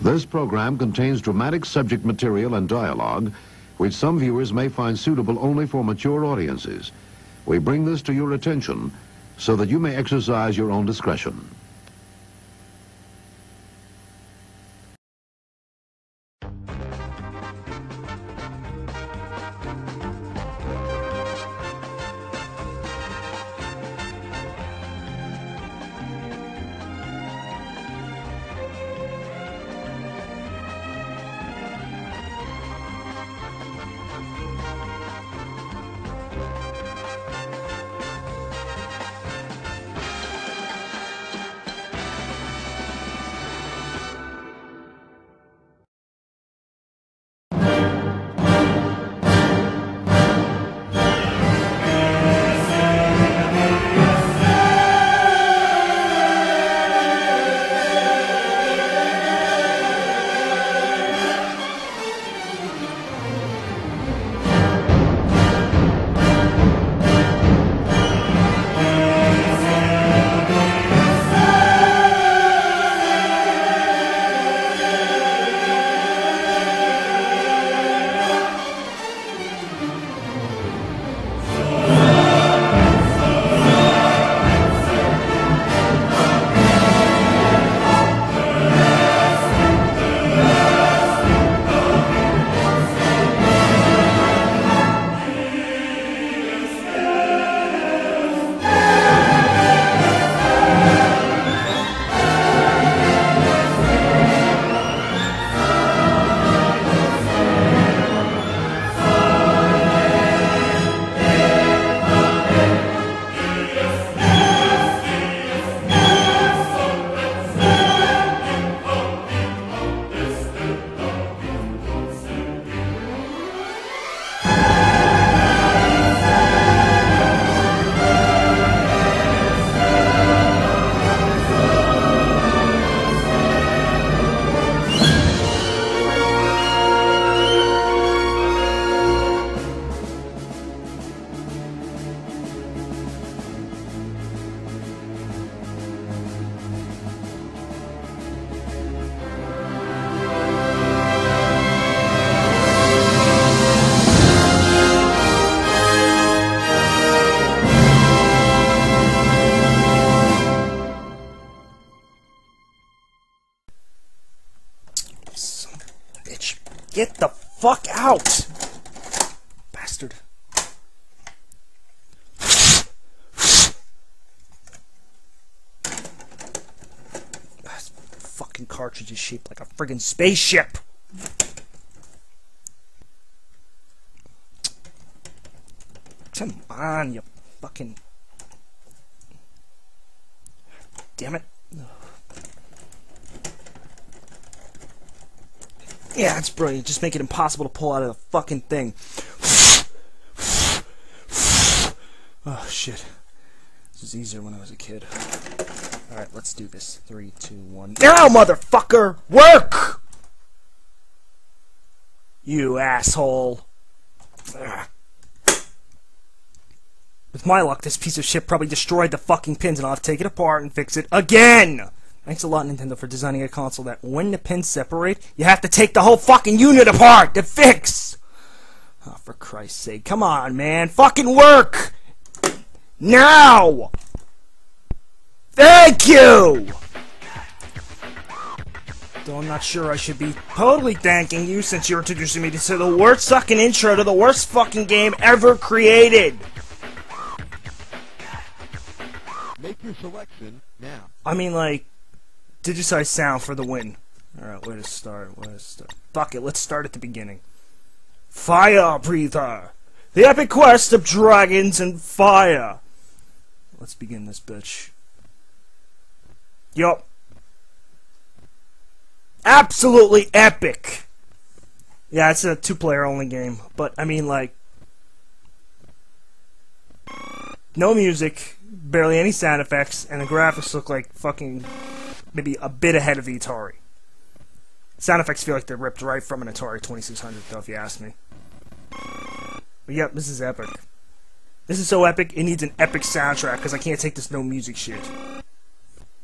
This program contains dramatic subject material and dialogue, which some viewers may find suitable only for mature audiences. We bring this to your attention so that you may exercise your own discretion. Get the fuck out! Bastard. This fucking cartridge is shaped like a friggin' spaceship! Come on, you fucking... Damn it. Yeah, that's brilliant. Just make it impossible to pull out of the fucking thing. Oh, shit. This was easier when I was a kid. Alright, let's do this. 3, 2, 1. Now, motherfucker! Work! You asshole. Ugh. With my luck, this piece of shit probably destroyed the fucking pins, and I'll have to take it apart and fix it again! Thanks a lot, Nintendo, for designing a console that when the pins separate, you have to take the whole fucking unit apart to fix! Oh, for Christ's sake. Come on, man. Fucking work! Now! Thank you! Though I'm not sure I should be totally thanking you since you're introducing me to the worst fucking intro to the worst fucking game ever created! Make your selection now. I mean, like... Digitize sound for the win. Alright, where to start? Fuck it, let's start at the beginning. Fire Breather! The epic quest of dragons and fire! Let's begin this bitch. Yup. Absolutely epic! Yeah, it's a 2-player only game, but I mean, like... No music, barely any sound effects, and the graphics look like fucking... maybe a bit ahead of the Atari. Sound effects feel like they're ripped right from an Atari 2600, though, if you ask me. But yep, this is epic. This is so epic, it needs an epic soundtrack, because I can't take this no music shit.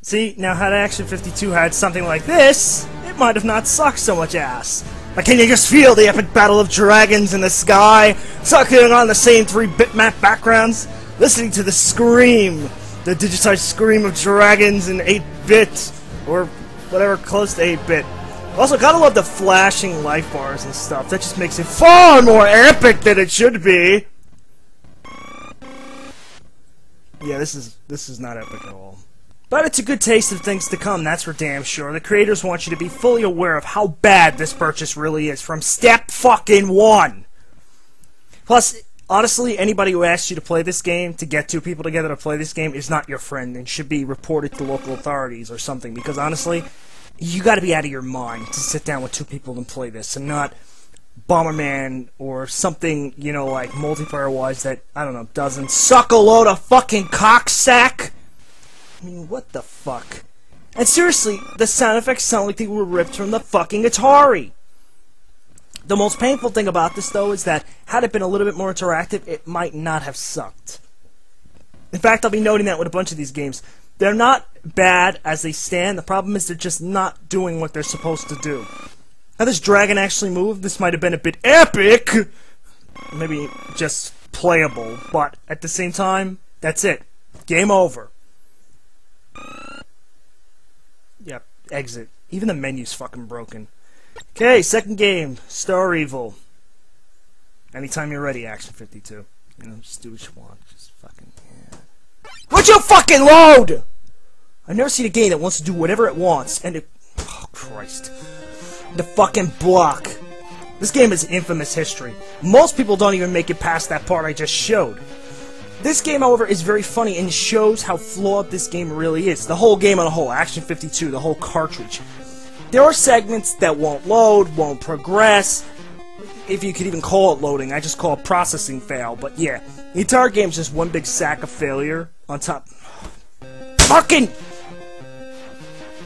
See, now had Action 52 had something like this, it it might have not sucked so much ass. Like, can you just feel the epic battle of dragons in the sky, sucking on the same 3-bitmap backgrounds, listening to the scream, the digitized scream of dragons in 8-bit, or whatever close to 8-bit. Also, gotta love the flashing life bars and stuff. That just makes it far more epic than it should be. Yeah, this is not epic at all. But it's a good taste of things to come, that's for damn sure. The creators want you to be fully aware of how bad this purchase really is from step fucking one. Plus, honestly, anybody who asks you to play this game, to get two people together to play this game, is not your friend and should be reported to local authorities or something. Because honestly, you gotta be out of your mind to sit down with two people and play this, and not Bomberman or something, you know, like multiplayer-wise that, I don't know, doesn't suck a load of fucking cocksack. I mean, what the fuck? And seriously, the sound effects sound like they were ripped from the fucking Atari. The most painful thing about this, though, is that had it been a little bit more interactive, it might not have sucked. In fact, I'll be noting that with a bunch of these games. They're not bad as they stand. The problem is they're just not doing what they're supposed to do. Now, this dragon actually moved. This might have been a bit epic. Maybe just playable. But at the same time, that's it. Game over. Yep, exit. Even the menu's fucking broken. Okay, second game. Star Evil. Anytime you're ready, Action 52. You know, just do what you want. Just fucking, yeah. Would you fucking load?! I've never seen a game that wants to do whatever it wants, and it... Oh, Christ. The fucking block. This game is infamous history. Most people don't even make it past that part I just showed. This game, however, is very funny and shows how flawed this game really is. The whole game on a whole, Action 52, the whole cartridge. There are segments that won't load, won't progress, if you could even call it loading. I just call it processing fail, but yeah. The entire game's just one big sack of failure on top. Fucking...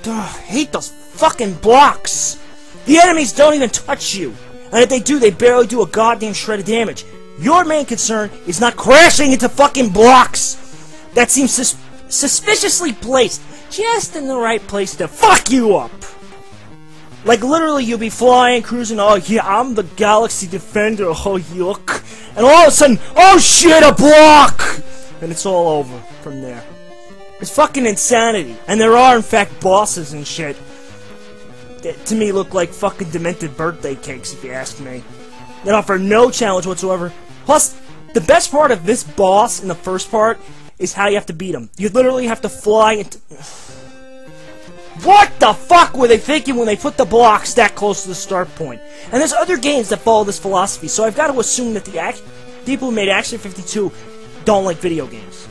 Ugh, I hate those fucking blocks! The enemies don't even touch you, and if they do, they barely do a goddamn shred of damage. Your main concern is not crashing into fucking blocks that seem suspiciously placed just in the right place to fuck you up. Like, literally, you'll be flying, cruising, oh yeah, I'm the Galaxy Defender, oh yuck, and all of a sudden, oh shit, a block! And it's all over from there. It's fucking insanity, and there are, in fact, bosses and shit that, to me, look like fucking demented birthday cakes, if you ask me. They offer no challenge whatsoever. Plus, the best part of this boss in the first part is how you have to beat him. You literally have to fly into... What the fuck were they thinking when they put the blocks that close to the start point? And there's other games that follow this philosophy, so I've got to assume that the people who made Action 52 don't like video games.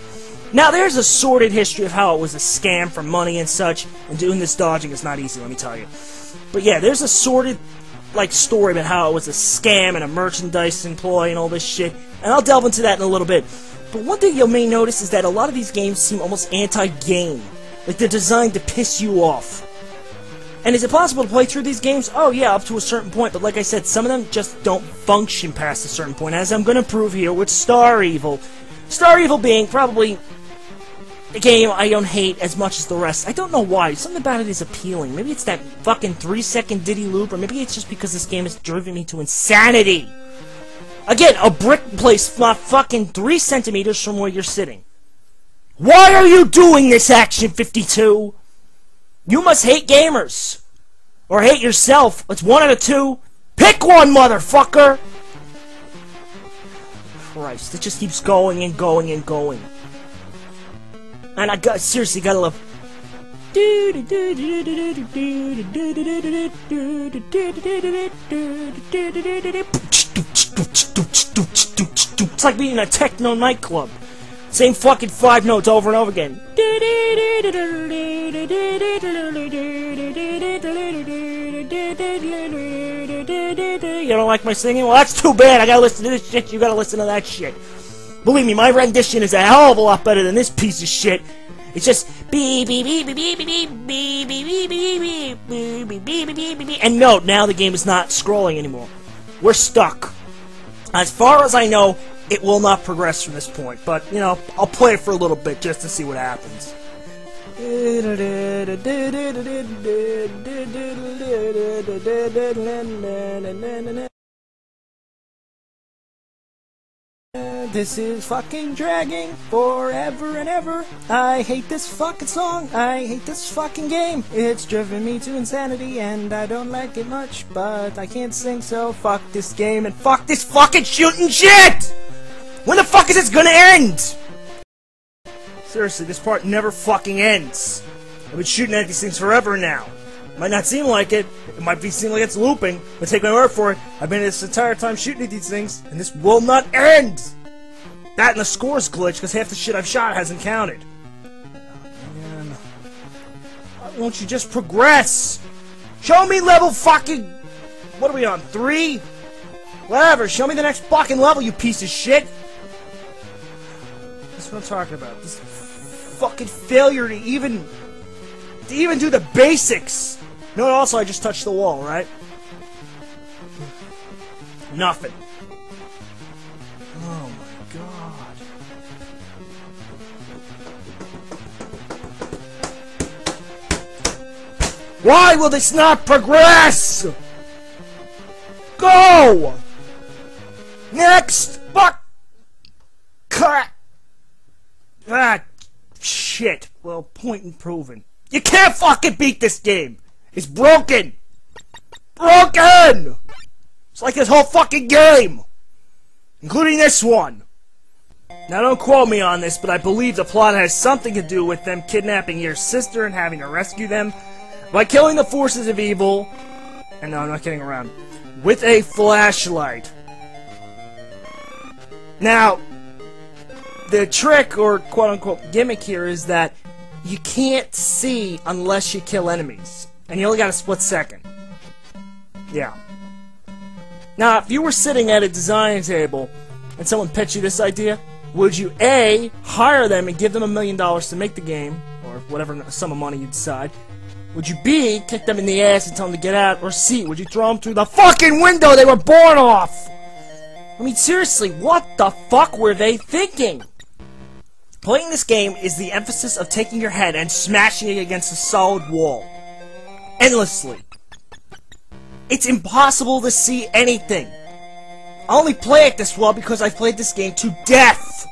Now, there's a sordid history of how it was a scam for money and such, and doing this dodging is not easy, let me tell you. But yeah, there's a sordid... like story about how it was a scam and a merchandise employee and all this shit, and I'll delve into that in a little bit. But one thing you may notice is that a lot of these games seem almost anti-game, like they're designed to piss you off. And is it possible to play through these games? Oh yeah, up to a certain point, but like I said, some of them just don't function past a certain point, as I'm gonna prove here with Star Evil. Star Evil being probably a game I don't hate as much as the rest. I don't know why. Something about it is appealing. Maybe it's that fucking 3-second ditty loop, or maybe it's just because this game has driven me to insanity. Again, a brick place not fucking 3 centimeters from where you're sitting. Why are you doing this, Action 52? You must hate gamers. Or hate yourself. It's one out of two. Pick one, motherfucker! Christ, it just keeps going and going and going. And I seriously gotta love. It's like being in a techno nightclub. Same fucking 5 notes over and over again. You don't like my singing? Well, that's too bad. I gotta listen to this shit. You gotta listen to that shit. Believe me, my rendition is a hell of a lot better than this piece of shit. It's just beep beep beep beep beep beep beep beep beep beep beep beep beep beep. And note, now the game is not scrolling anymore. We're stuck. As far as I know, it will not progress from this point. But, you know, I'll play it for a little bit just to see what happens. This is fucking dragging forever and ever. I hate this fucking song. I hate this fucking game. It's driven me to insanity and I don't like it much, but I can't sing, so fuck this game and fuck this fucking shooting shit! When the fuck is this gonna end? Seriously, this part never fucking ends. I've been shooting at these things forever now. Might not seem like it. It might seem like it's looping, but take my word for it. I've been this entire time shooting at these things, and this will not end! That and the scores glitch, because half the shit I've shot hasn't counted. Oh, man. Why won't you just progress? Show me level fucking... What are we on, 3? Whatever, show me the next fucking level, you piece of shit! That's what I'm talking about. This fucking failure to even do the basics! You know what, also, I just touched the wall, right? Nothing. Oh my god. Why will this not progress? Go! Next! Fuck! Cut! Ah, shit. Well, point and proven. You can't fucking beat this game! It's broken! Broken! It's like this whole fucking game! Including this one. Now don't quote me on this, but I believe the plot has something to do with them kidnapping your sister and having to rescue them by killing the forces of evil, and no, I'm not kidding around, with a flashlight. Now, the trick, or quote-unquote gimmick here, is that you can't see unless you kill enemies. And you only got a split second. Yeah. Now, if you were sitting at a design table and someone pitched you this idea, would you A, hire them and give them $1 million to make the game, or whatever sum of money you decide? Would you B, kick them in the ass and tell them to get out, or C, would you throw them through the fucking window they were born off? I mean, seriously, what the fuck were they thinking? Playing this game is the emphasis of taking your head and smashing it against a solid wall. Endlessly. It's impossible to see anything. I only play it this well because I've played this game to death.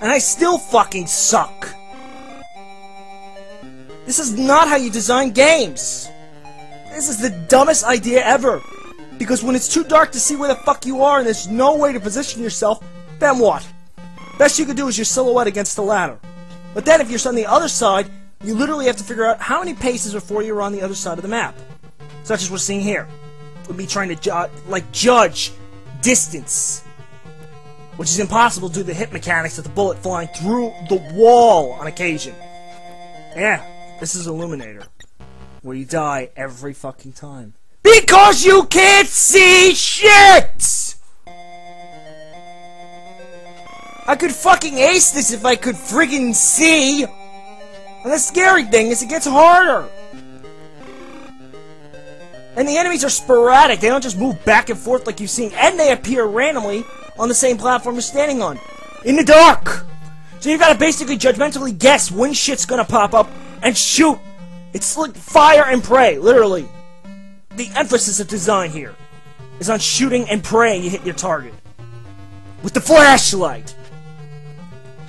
And I still fucking suck. This is not how you design games. This is the dumbest idea ever. Because when it's too dark to see where the fuck you are and there's no way to position yourself, then what? Best you can do is your silhouette against the ladder. But then if you're on the other side, you literally have to figure out how many paces before you're on the other side of the map. Such as we're seeing here. With me trying to judge distance. Which is impossible due to the hit mechanics of the bullet flying through the wall on occasion. Yeah, this is Illuminator. Where you die every fucking time. Because you can't see shit! I could fucking ace this if I could friggin' see! And the scary thing is it gets harder! And the enemies are sporadic, they don't just move back and forth like you've seen, and they appear randomly on the same platform you're standing on. In the dark! So you've gotta basically judgmentally guess when shit's gonna pop up and shoot! It's like fire and prey, literally. The emphasis of design here is on shooting and praying you hit your target. With the flashlight!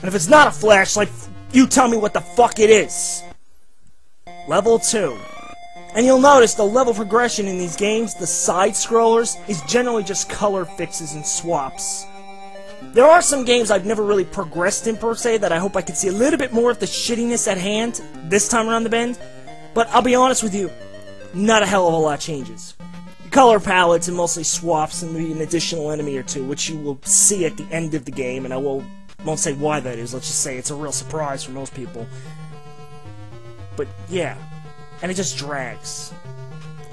And if it's not a flashlight, you tell me what the fuck it is. Level 2. And you'll notice the level progression in these games, the side-scrollers, is generally just color fixes and swaps. There are some games I've never really progressed in per se that I hope I could see a little bit more of the shittiness at hand this time around the bend. But I'll be honest with you, not a hell of a lot changes. Color palettes and mostly swaps and maybe an additional enemy or two, which you will see at the end of the game, and I won't say why that is, let's just say it's a real surprise for most people. But yeah, and it just drags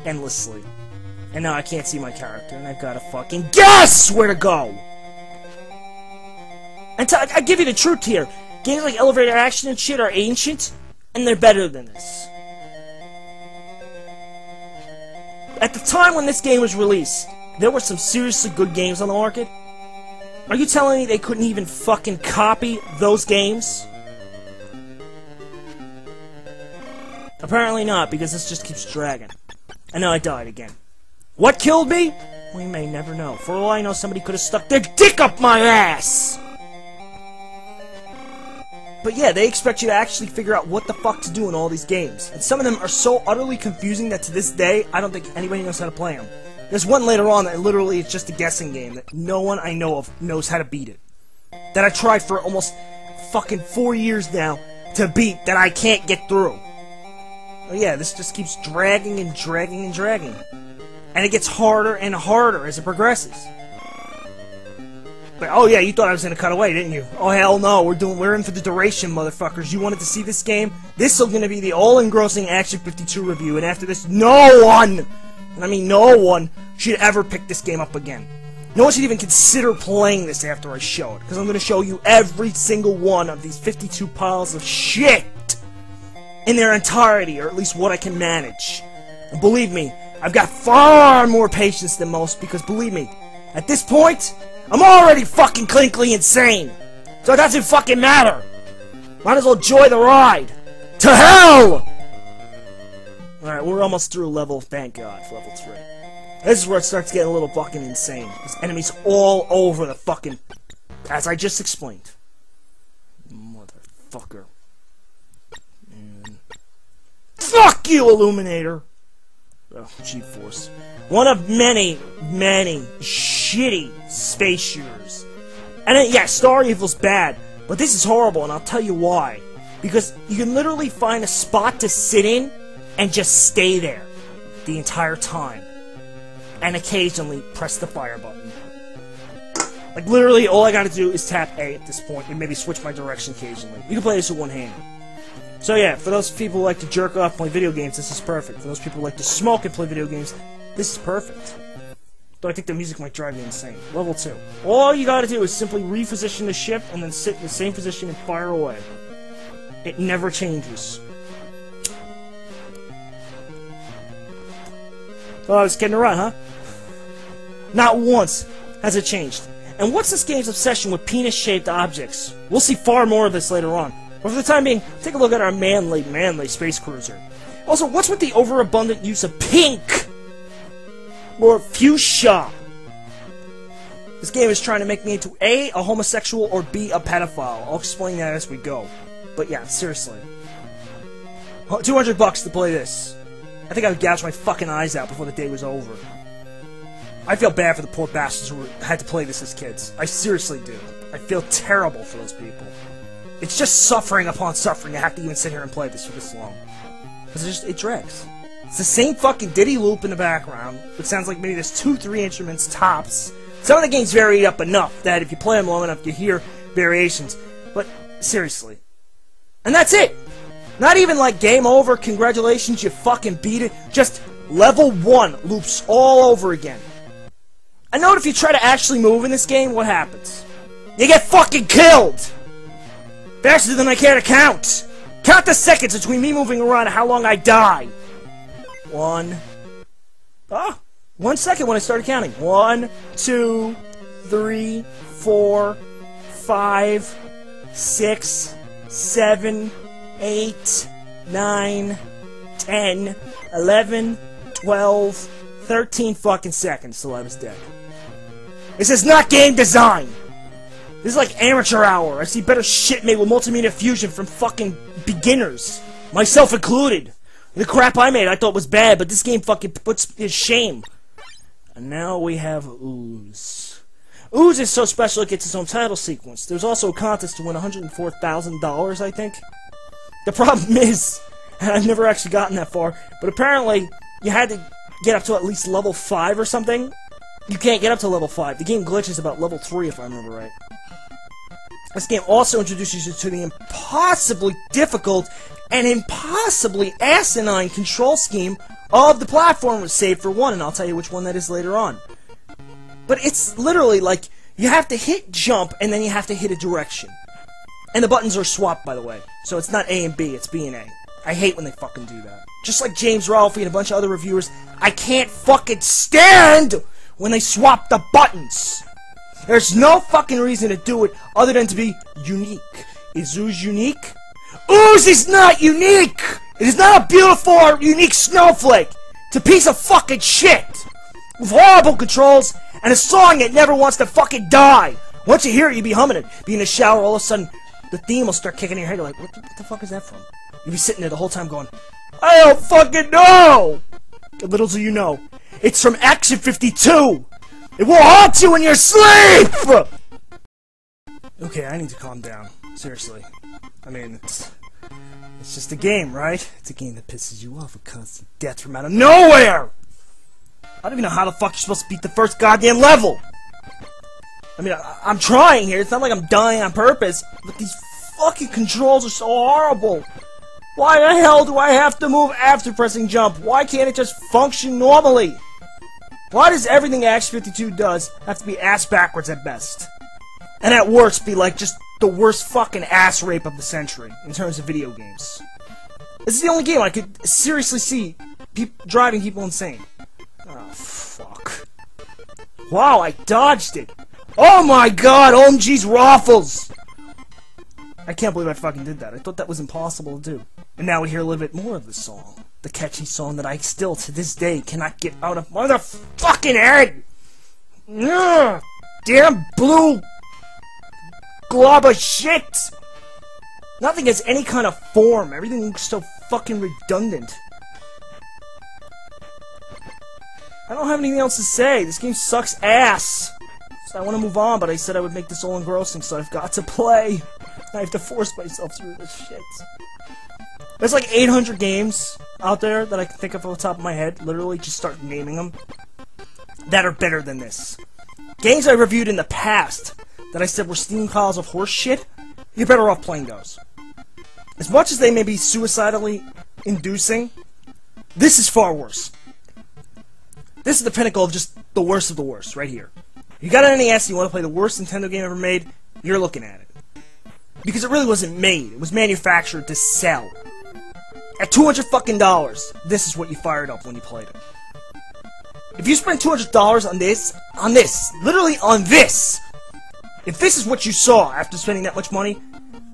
endlessly. And now I can't see my character, and I've got to fucking guess where to go! And I give you the truth here, games like Elevator Action and shit are ancient, and they're better than this. At the time when this game was released, there were some seriously good games on the market. Are you telling me they couldn't even fucking copy those games? Apparently not, because this just keeps dragging. And now I died again. What killed me? We may never know. For all I know, somebody could have stuck their dick up my ass! But yeah, they expect you to actually figure out what the fuck to do in all these games. And some of them are so utterly confusing that to this day, I don't think anybody knows how to play them. There's one later on that literally is just a guessing game that no one I know of knows how to beat it. That I tried for almost fucking 4 years now to beat that I can't get through. Oh yeah, this just keeps dragging and dragging and dragging. And it gets harder and harder as it progresses. But, oh yeah, you thought I was gonna cut away, didn't you? Oh hell no, we're in for the duration, motherfuckers. You wanted to see this game? This is gonna be the all-engrossing Action 52 review, and after this, no one, and I mean no one, should ever pick this game up again. No one should even consider playing this after I show it, because I'm gonna show you every single one of these 52 piles of shit in their entirety, or at least what I can manage. And believe me, I've got far more patience than most, because believe me, at this point, I'm already fucking clinically insane. So it doesn't fucking matter. Might as well enjoy the ride. To hell! Alright, we're almost through level, thank God, for level 3. This is where it starts getting a little fucking insane. There's enemies all over the fucking... As I just explained. Motherfucker. Man. Fuck you, Illuminator! Oh, G-Force. One of many, many shitty space shooters. And then, yeah, Star Evil's bad, but this is horrible, and I'll tell you why. Because you can literally find a spot to sit in and just stay there the entire time. And occasionally press the fire button. Like, literally, all I gotta do is tap A at this point and maybe switch my direction occasionally. You can play this with one hand. So yeah, for those people who like to jerk off and play video games, this is perfect. For those people who like to smoke and play video games, this is perfect. Though I think the music might drive you insane. Level 2. All you gotta do is simply reposition the ship and then sit in the same position and fire away. It never changes. Oh, it's getting a run, huh? Not once has it changed. And what's this game's obsession with penis-shaped objects? We'll see far more of this later on. But for the time being, take a look at our manly space cruiser. Also, what's with the overabundant use of pink? Or fuchsia? This game is trying to make me into A, a homosexual, or B, a pedophile. I'll explain that as we go. But yeah, seriously. $200 to play this. I think I would gouge my fucking eyes out before the day was over. I feel bad for the poor bastards who had to play this as kids. I seriously do. I feel terrible for those people. It's just suffering upon suffering to have to even sit here and play this for this long. Because it drags. It's the same fucking ditty loop in the background, which sounds like maybe there's 2-3 instruments tops. Some of the games vary up enough that if you play them long enough, you hear variations. But, seriously. And that's it! Not even like game over, congratulations, you fucking beat it. Just level 1 loops all over again. I know if you try to actually move in this game, what happens? You get fucking killed! Faster than I care to count! Count the seconds between me moving around and how long I die! 1 second when I started counting. 1, 2, 3, 4, 5, 6, 7, 8, 9, 10, 11, 12, 13 fucking seconds till I was dead. This is not game design! This is like amateur hour. I see better shit made with multimedia fusion from fucking beginners. Myself included. The crap I made I thought was bad, but this game fucking puts to shame. And now we have Ooze. Ooze is so special it gets its own title sequence. There's also a contest to win $104,000, I think. The problem is, and I've never actually gotten that far, but apparently you had to get up to at least level 5 or something. You can't get up to level 5. The game glitches about level 3 if I remember right. This game also introduces you to the impossibly difficult and impossibly asinine control scheme of the platform save for 1, and I'll tell you which one that is later on. But it's literally like, you have to hit jump, and then you have to hit a direction. And the buttons are swapped, by the way. So it's not A and B, it's B and A. I hate when they fucking do that. Just like James Rolfe and a bunch of other reviewers, I can't fucking stand when they swap the buttons! There's no fucking reason to do it other than to be unique. Is Ooze unique? Ooze is not unique! It is not a beautiful or unique snowflake. It's a piece of fucking shit. With horrible controls and a song that never wants to fucking die. Once you hear it, you be humming it. Be in the shower, all of a sudden, the theme will start kicking in your head. You're like, what the fuck is that from? You'll be sitting there the whole time going, I don't fucking know! Little do you know, it's from Action 52! It will haunt you in your sleep! Okay, I need to calm down. Seriously. I mean, it's just a game, right? It's a game that pisses you off. It causes death from out of nowhere! I don't even know how the fuck you're supposed to beat the first goddamn level! I mean, I'm trying here. It's not like I'm dying on purpose, but these fucking controls are so horrible. Why the hell do I have to move after pressing jump? Why can't it just function normally? Why does everything Action 52 does have to be ass backwards at best? And at worst be like just the worst fucking ass rape of the century in terms of video games. This is the only game I could seriously see driving people insane. Oh, fuck. Wow, I dodged it. Oh my god, OMG's Raffles! I can't believe I fucking did that. I thought that was impossible to do. And now we hear a little bit more of the song. The catchy song that I still, to this day, cannot get out of my fucking head! Ugh, damn blue glob of shit! Nothing has any kind of form. Everything looks so fucking redundant. I don't have anything else to say. This game sucks ass. So I want to move on, but I said I would make this all engrossing, so I've got to play. I have to force myself through this shit. There's like 800 games out there that I can think of off the top of my head. Literally, just start naming them. That are better than this. Games I reviewed in the past that I said were steam piles of horse shit. You're better off playing those. As much as they may be suicidally inducing, this is far worse. This is the pinnacle of just the worst of the worst, right here. You got an NES and you want to play the worst Nintendo game ever made, you're looking at it. Because it really wasn't made. It was manufactured to sell. At $200 fucking dollars, this is what you fired up when you played it. If you spend $200 on this, literally on this, if this is what you saw after spending that much money,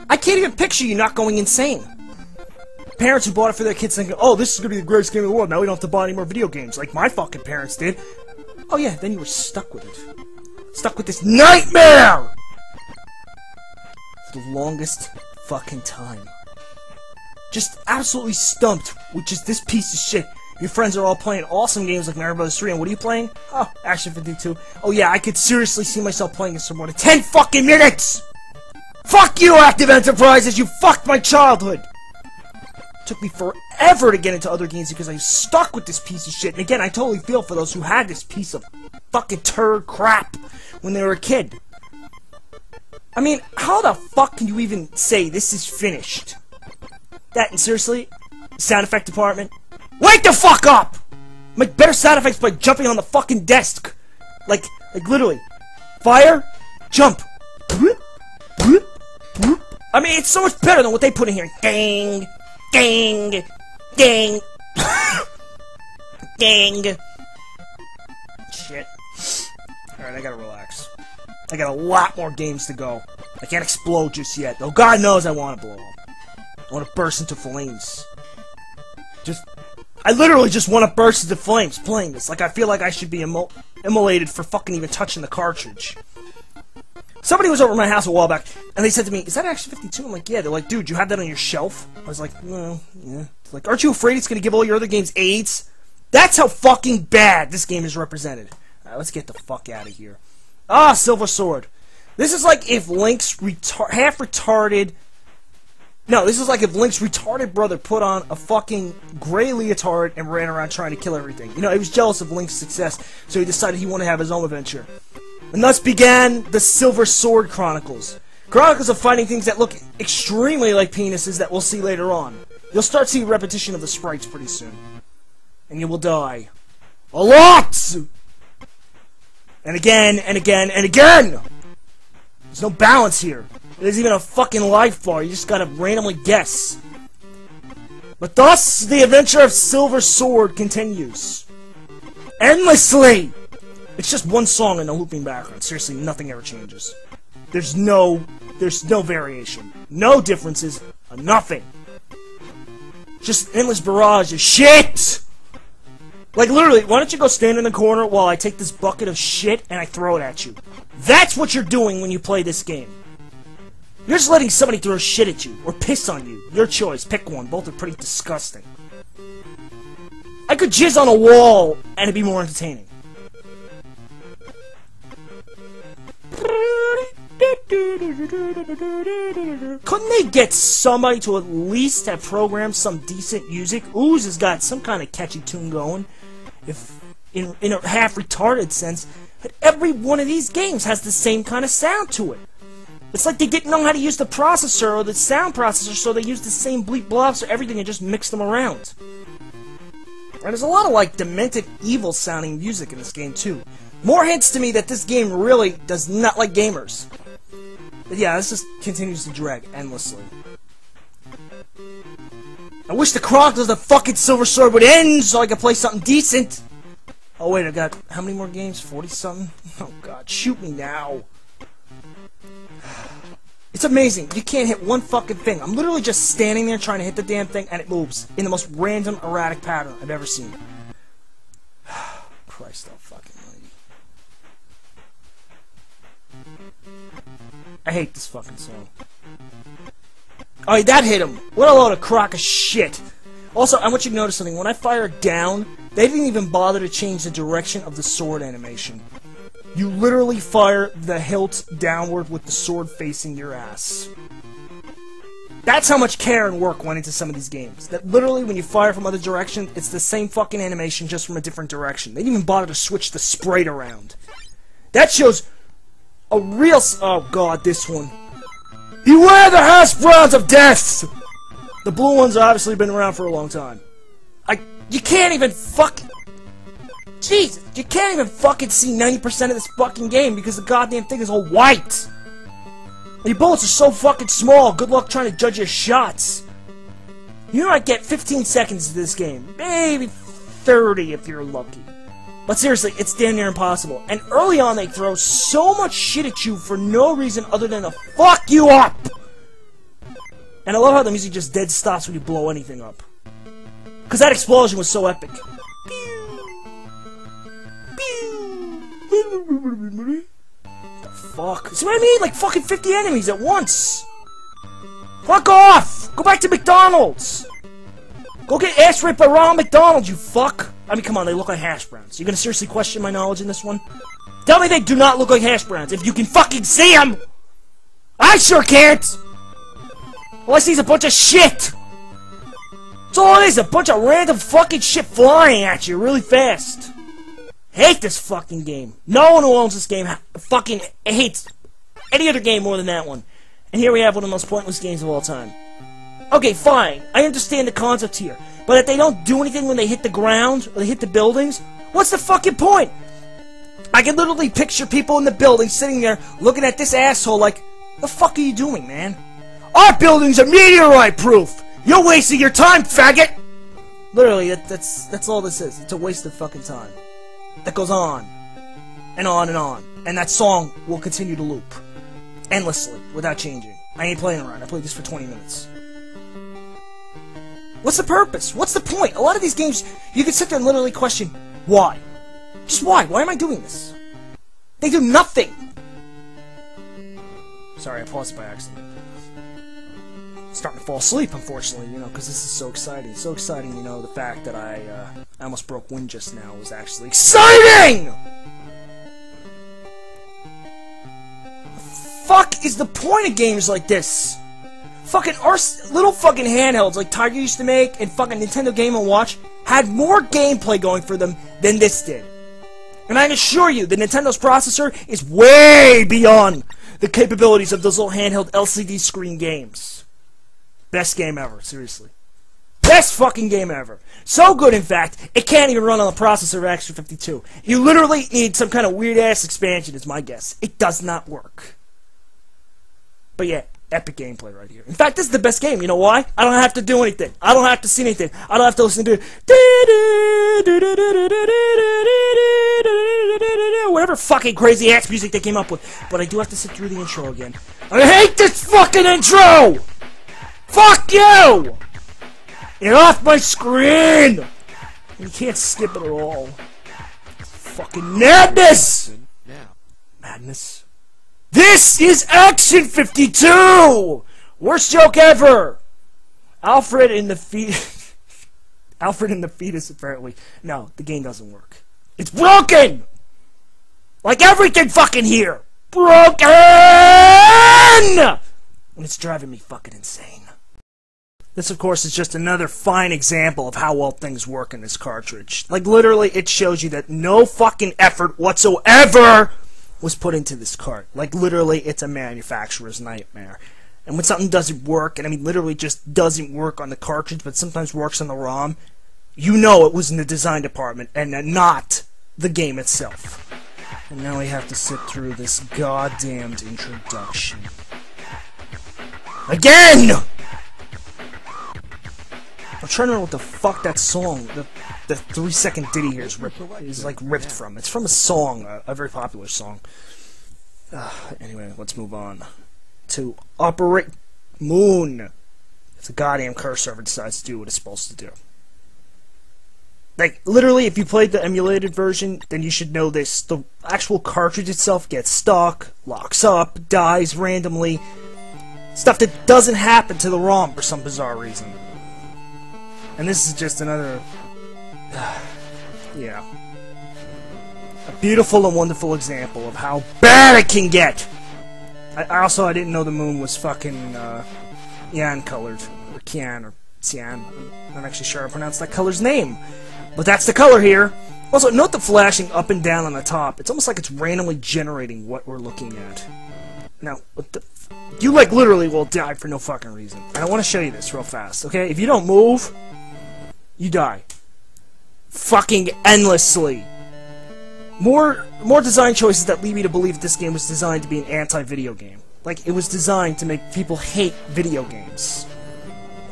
I can't even picture you not going insane. Parents who bought it for their kids thinking, oh, this is going to be the greatest game in the world, now we don't have to buy any more video games, like my fucking parents did. Oh yeah, then you were stuck with it. Stuck with this nightmare! For the longest fucking time. Just absolutely stumped with just this piece of shit. Your friends are all playing awesome games like Mario Bros. 3, and what are you playing? Oh, Action 52. Oh yeah, I could seriously see myself playing this for more than 10 fucking minutes! Fuck you, Active Enterprises! You fucked my childhood! It took me forever to get into other games because I was stuck with this piece of shit. And again, I totally feel for those who had this piece of fucking turd crap when they were a kid. I mean, how the fuck can you even say this is finished? That, and seriously, sound effect department, wake the fuck up! Make better sound effects by jumping on the fucking desk. Like literally. Fire, jump. I mean, it's so much better than what they put in here. Gang, gang, gang, gang. Shit. Alright, I gotta relax. I got a lot more games to go. I can't explode just yet, though God knows I want to blow up. I want to burst into flames. I literally just want to burst into flames playing this. Like, I feel like I should be immolated for fucking even touching the cartridge. Somebody was over at my house a while back, and they said to me, is that Action 52? I'm like, yeah. They're like, dude, you have that on your shelf? I was like, well, yeah. It's like, aren't you afraid it's going to give all your other games AIDS? That's how fucking bad this game is represented. Alright, let's get the fuck out of here. Ah, Silver Sword. This is like if Link's half-retarded... No, this is like if Link's retarded brother put on a fucking gray leotard and ran around trying to kill everything. You know, he was jealous of Link's success, so he decided he wanted to have his own adventure. And thus began the Silver Sword Chronicles. Chronicles of fighting things that look extremely like penises that we'll see later on. You'll start seeing repetition of the sprites pretty soon. And you will die. A lot! And again, and again, and again! There's no balance here. There's even a fucking life bar. You just gotta randomly guess. But thus, the adventure of Silver Sword continues. Endlessly! It's just one song in a looping background. Seriously, nothing ever changes. There's no variation. No differences. Nothing. Just an endless barrage of shit! Like, literally, why don't you go stand in the corner while I take this bucket of shit and I throw it at you? That's what you're doing when you play this game. You're just letting somebody throw shit at you, or piss on you. Your choice, pick one. Both are pretty disgusting. I could jizz on a wall and it'd be more entertaining. Couldn't they get somebody to at least have programmed some decent music? Ooze has got some kind of catchy tune going, if in a half-retarded sense, but every one of these games has the same kind of sound to it. It's like they didn't know how to use the processor or the sound processor, so they used the same bleep blobs or everything and just mixed them around. And there's a lot of, like, demented, evil-sounding music in this game, too. More hints to me that this game really does not like gamers. But yeah, this just continues to drag endlessly. I wish the Chronicles of the fucking Silver Sword would end so I could play something decent. Oh wait, I got how many more games? 40-something? Oh god, shoot me now. It's amazing. You can't hit one fucking thing. I'm literally just standing there trying to hit the damn thing and it moves in the most random, erratic pattern I've ever seen. Christ oh fucking mighty. I hate this fucking song. Oh, that hit him! What a load of crock of shit! Also, I want you to notice something. When I fire down, they didn't even bother to change the direction of the sword animation. You literally fire the hilt downward with the sword facing your ass. That's how much care and work went into some of these games. That literally, when you fire from other direction, it's the same fucking animation, just from a different direction. They didn't even bother to switch the sprite around. That shows a real... Oh god, this one. Beware the hash browns of death! The blue ones have obviously been around for a long time. You can't even fucking... Jesus, you can't even fucking see 90% of this fucking game because the goddamn thing is all white! And your bullets are so fucking small, good luck trying to judge your shots. You might get 15 seconds to this game. Maybe 30 if you're lucky. But seriously, it's damn near impossible. And early on, they throw so much shit at you for no reason other than to fuck you up! And I love how the music just dead stops when you blow anything up. Because that explosion was so epic. The fuck? See what I mean? Like fucking 50 enemies at once! Fuck off! Go back to McDonald's! Go get ass raped by Ronald McDonald, you fuck! I mean, come on, they look like hash browns. You gonna seriously question my knowledge in this one? Tell me they do not look like hash browns if you can fucking see them! I sure can't! All I see is a bunch of shit! That's all it is, a bunch of random fucking shit flying at you really fast. Hate this fucking game. No one who owns this game fucking hates any other game more than that one. And here we have one of the most pointless games of all time. Okay, fine. I understand the concept here. But if they don't do anything when they hit the ground, or they hit the buildings, what's the fucking point? I can literally picture people in the building sitting there looking at this asshole like, the fuck are you doing, man? Our buildings are meteorite-proof! You're wasting your time, faggot! Literally, that's all this is. It's a waste of fucking time. That goes on. And on and on. And that song will continue to loop. Endlessly, without changing. I ain't playing around. I played this for 20 minutes. What's the purpose? What's the point? A lot of these games, you can sit there and literally question, why? Just why? Why am I doing this? They do nothing! Sorry, I paused it by accident. Starting to fall asleep, unfortunately, you know, because this is so exciting. So exciting, you know, the fact that I almost broke wind just now was actually exciting! Fuck is the point of games like this? Fucking our little fucking handhelds like Tiger used to make and fucking Nintendo Game & Watch had more gameplay going for them than this did. And I can assure you, the Nintendo's processor is way beyond the capabilities of those little handheld LCD screen games. Best game ever, seriously. Best fucking game ever. So good, in fact, it can't even run on the processor of Extra 52. You literally need some kind of weird-ass expansion, is my guess. It does not work. But yeah, epic gameplay right here. In fact, this is the best game. You know why? I don't have to do anything. I don't have to see anything. I don't have to listen to whatever fucking crazy ass music they came up with. But I do have to sit through the intro again. I hate this fucking intro! Fuck you! Get off my screen! You can't skip it at all. Fucking madness! Now. Madness. This is Action 52! Worst joke ever! Alfred in the fetus, apparently. No, the game doesn't work. It's broken! Like everything fucking here! Broken! And it's driving me fucking insane. This, of course, is just another fine example of how well things work in this cartridge. Like, literally, it shows you that no fucking effort whatsoever was put into this cart. Like, literally, it's a manufacturer's nightmare. And when something doesn't work, and I mean literally just doesn't work on the cartridge, but sometimes works on the ROM, you know it was in the design department, and not the game itself. And now we have to sit through this goddamned introduction. Again! I'm trying to know what the fuck that song, the 3-second ditty here is like ripped from. It's from a song, a very popular song. Anyway, let's move on to Operate Moon. If the goddamn cursor ever decides to do what it's supposed to do. Like, literally, if you played the emulated version, then you should know this. The actual cartridge itself gets stuck, locks up, dies randomly. Stuff that doesn't happen to the ROM for some bizarre reason. And this is just another... yeah. A beautiful and wonderful example of how bad it can get! I didn't know the moon was fucking, cyan colored. Or cyan, or cyan. I'm not actually sure how to pronounce that color's name. But that's the color here. Also, note the flashing up and down on the top. It's almost like it's randomly generating what we're looking at. Now, what the... You, like, literally will die for no fucking reason. And I want to show you this real fast, okay? If you don't move, you die. Fucking endlessly. More design choices that lead me to believe this game was designed to be an anti-video game. Like, it was designed to make people hate video games.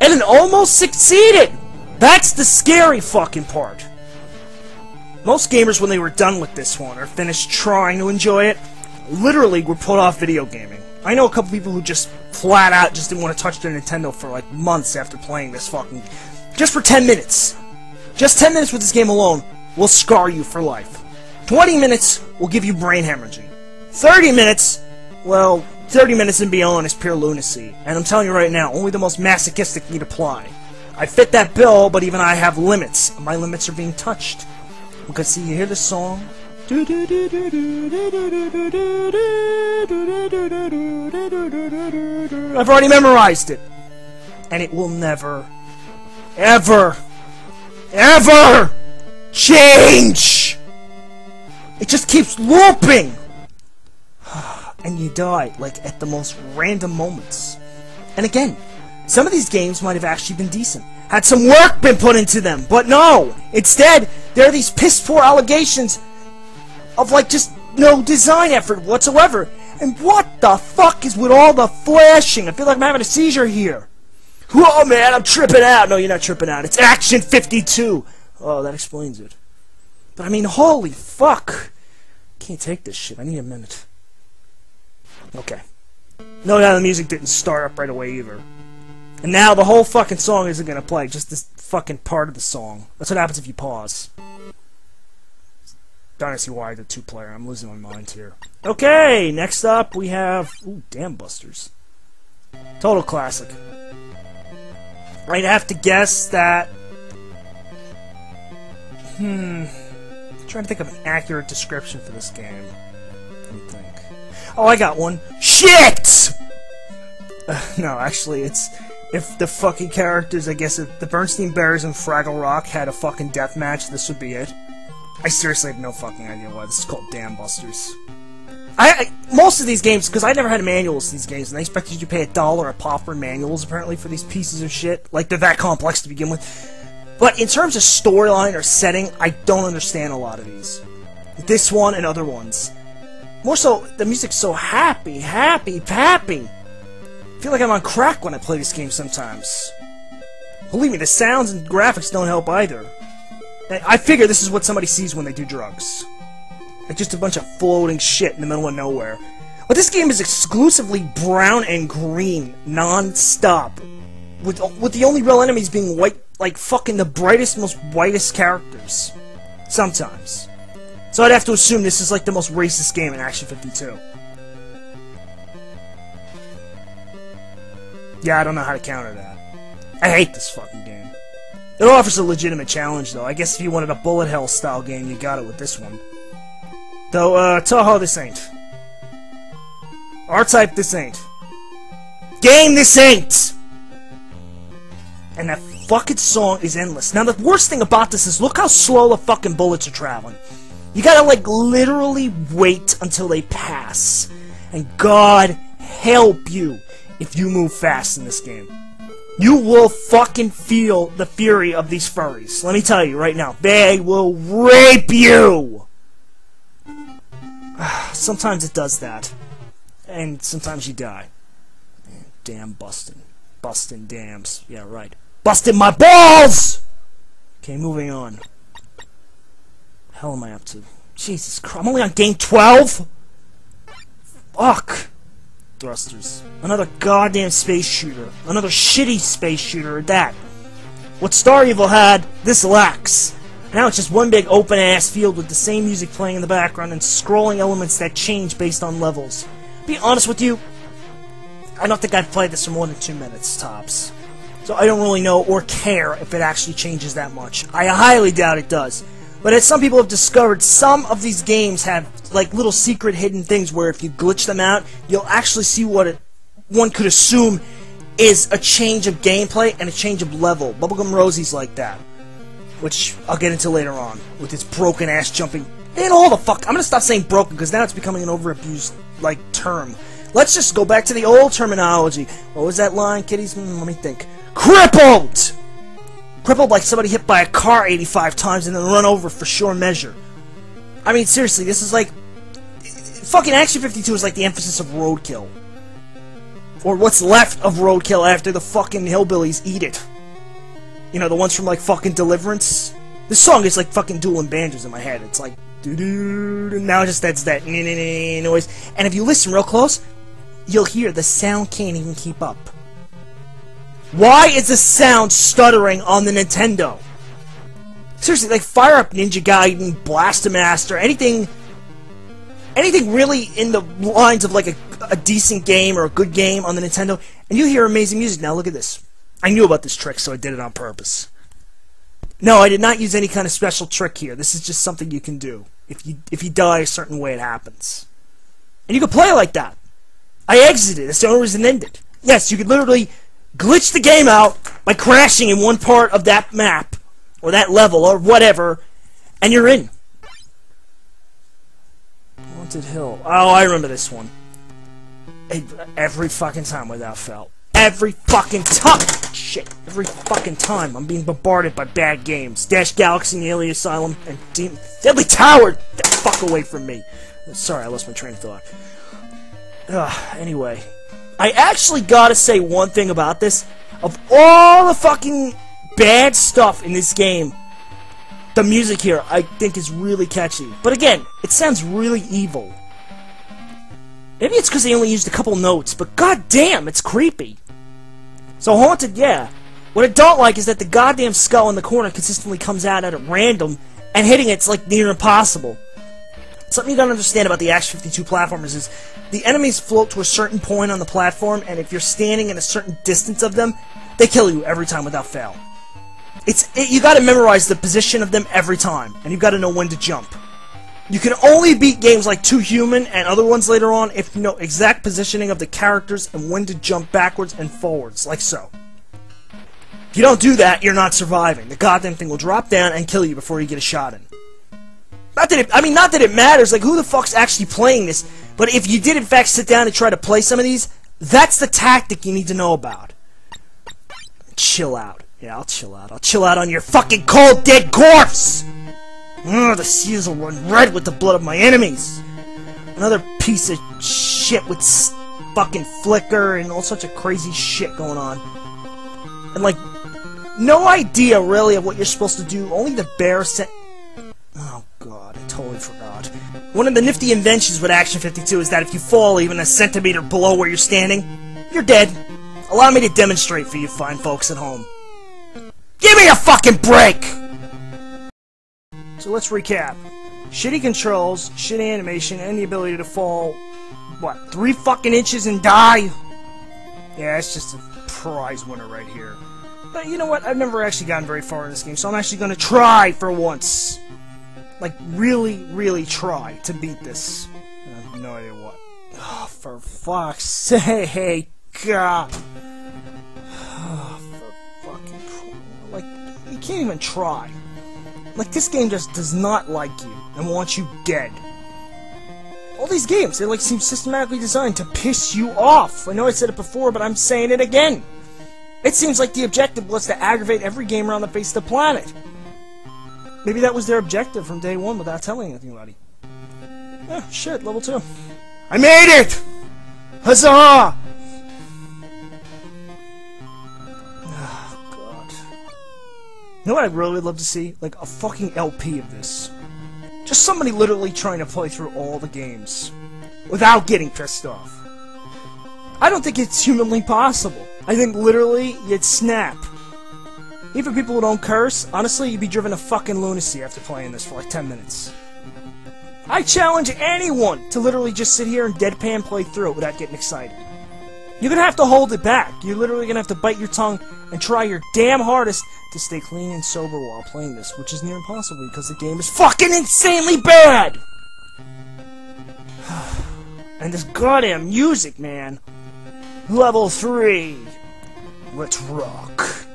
And it almost succeeded! That's the scary fucking part. Most gamers, when they were done with this one, or finished trying to enjoy it, literally were put off video gaming. I know a couple people who just flat out just didn't want to touch their Nintendo for like months after playing this fucking... Just for 10 minutes. Just 10 minutes with this game alone will scar you for life. 20 minutes will give you brain hemorrhaging. 30 minutes, well, 30 minutes and beyond is pure lunacy. And I'm telling you right now, only the most masochistic need apply. I fit that bill, but even I have limits. My limits are being touched. Because see, you hear this song? I've already memorized it. And it will never, ever, ever change! It just keeps looping! And you die, like, at the most random moments. And again, some of these games might have actually been decent. Had some work been put into them, but no! Instead, there are these piss-poor allegations of, like, just no design effort whatsoever. And what the fuck is with all the flashing? I feel like I'm having a seizure here. Whoa, man, I'm tripping out. No, you're not tripping out. It's Action 52. Oh, that explains it. But, I mean, holy fuck. Can't take this shit. I need a minute. Okay. No doubt the music didn't start up right away either. And now the whole fucking song isn't gonna play, just this fucking part of the song. That's what happens if you pause. Dynasty Y, the 2-player. I'm losing my mind here. Okay, next up we have... Ooh, Dam Busters. Total classic. I'd have to guess that... I'm trying to think of an accurate description for this game. Let me think. Oh, I got one. Shit! No, actually, it's... If the fucking characters, I guess, if the Bernstein Bears and Fraggle Rock had a fucking death match, this would be it. I seriously have no fucking idea why this is called Dam Busters. Most of these games, because I never had manuals to these games, and they expected you to pay $1 a pop for manuals, apparently, for these pieces of shit. Like, they're that complex to begin with. But in terms of storyline or setting, I don't understand a lot of these. This one and other ones. More so, the music's so happy. I feel like I'm on crack when I play this game sometimes. Believe me, the sounds and graphics don't help either. I figure this is what somebody sees when they do drugs. Like just a bunch of floating shit in the middle of nowhere. But this game is exclusively brown and green, non-stop. with the only real enemies being white, like fucking the brightest, most whitest characters. Sometimes. So I'd have to assume this is like the most racist game in Action 52. Yeah, I don't know how to counter that. I hate this fucking game. It offers a legitimate challenge, though. I guess if you wanted a bullet hell style game, you got it with this one. Though, Toho, this ain't. R-Type, this ain't. Game, this ain't! And that fucking song is endless. Now, the worst thing about this is look how slow the fucking bullets are traveling. You gotta, like, literally wait until they pass. And God help you if you move fast in this game. You will fucking feel the fury of these furries. Let me tell you right now. They will rape you! Sometimes it does that. And sometimes you die. Damn bustin'. Bustin' dams. Yeah, right. Bustin' my balls! Okay, moving on. What the hell am I up to? Jesus Christ, I'm only on game 12? Fuck! Thrusters. Another goddamn space shooter. Another shitty space shooter at that. What Star Evil had, this lacks. Now it's just one big open-ass field with the same music playing in the background and scrolling elements that change based on levels. Be honest with you, I don't think I've played this for more than 2 minutes, tops. So I don't really know or care if it actually changes that much. I highly doubt it does. But as some people have discovered, some of these games have like little secret hidden things where if you glitch them out, you'll actually see what one could assume is a change of gameplay and a change of level. Bubblegum Rosie's like that, which I'll get into later on with its broken ass jumping. And all the fuck, I'm gonna stop saying broken because now it's becoming an overabused like term. Let's just go back to the old terminology. What was that line, kiddies? Let me think. Crippled! Crippled like somebody hit by a car 85 times and then run over for sure measure. I mean, seriously, this is like... Fucking Action 52 is like the emphasis of roadkill. Or what's left of roadkill after the fucking hillbillies eat it. You know, the ones from like fucking Deliverance. This song is like fucking dueling banjos in my head. It's like... doo-doo, now just that's that noise. And if you listen real close, you'll hear the sound can't even keep up. Why is the sound stuttering on the Nintendo? Seriously, like fire up Ninja Gaiden, Blastomaster, anything really in the lines of like a decent game or a good game on the Nintendo, and you hear amazing music. Now look at this. I knew about this trick, so I did it on purpose. No, I did not use any kind of special trick here. This is just something you can do. If you die a certain way, it happens. And you can play it like that. I exited. That's the only reason it ended. Yes, you could literally glitch the game out by crashing in one part of that map, or that level, or whatever, and you're in. Haunted Hill. Oh, I remember this one. Every fucking time without fail. Every fucking time! Shit. Every fucking time I'm being bombarded by bad games. Dash Galaxy and the Alien Asylum and Deadly Tower! Get the fuck away from me. Sorry, I lost my train of thought. Anyway. I actually gotta say one thing about this. Of all the fucking bad stuff in this game, the music here I think is really catchy. But again, it sounds really evil. Maybe it's because they only used a couple notes, but goddamn, it's creepy. So Haunted, yeah. What I don't like is that the goddamn skull in the corner consistently comes out at random, and hitting it's like near impossible. Something you gotta understand about the Action 52 platformers is the enemies float to a certain point on the platform, and if you're standing in a certain distance of them, they kill you every time without fail. You gotta memorize the position of them every time, and you gotta know when to jump. You can only beat games like Too Human and other ones later on if you know exact positioning of the characters and when to jump backwards and forwards, like so. If you don't do that, you're not surviving. The goddamn thing will drop down and kill you before you get a shot in. Not that it matters, like who the fuck's actually playing this, but if you did in fact sit down and try to play some of these, that's the tactic you need to know about. Chill out. Yeah, I'll chill out. I'll chill out on your fucking cold dead corpse! The seas will run red with the blood of my enemies! Another piece of shit with fucking flicker and all sorts of crazy shit going on. And like, no idea really of what you're supposed to do, only the bare Oh god, I totally forgot. One of the nifty inventions with Action 52 is that if you fall even a centimeter below where you're standing, you're dead. Allow me to demonstrate for you fine folks at home. Give me a fucking break! So let's recap. Shitty controls, shitty animation, and the ability to fall, what, 3 fucking inches and die? Yeah, it's just a prize winner right here. But you know what? I've never actually gotten very far in this game, so I'm actually gonna try for once. Like, really, really try to beat this. I have no idea what. Oh, for fuck's sake, God. Oh, for fucking... Like, you can't even try. Like, this game just does not like you and wants you dead. All these games, they like seem systematically designed to piss you off. I know I said it before, but I'm saying it again. It seems like the objective was to aggravate every gamer on the face of the planet. Maybe that was their objective from day one without telling anybody. Eh, shit, level 2. I made it! Huzzah! Oh, God. You know what I'd really love to see? Like, a fucking LP of this. Just somebody literally trying to play through all the games without getting pissed off. I don't think it's humanly possible. I think literally you'd snap. Even people who don't curse, honestly, you'd be driven to fucking lunacy after playing this for like 10 minutes. I challenge anyone to literally just sit here and deadpan play through it without getting excited. You're gonna have to hold it back. You're literally gonna have to bite your tongue and try your damn hardest to stay clean and sober while playing this, which is near impossible because the game is fucking insanely bad! And this goddamn music, man. Level 3. Let's rock.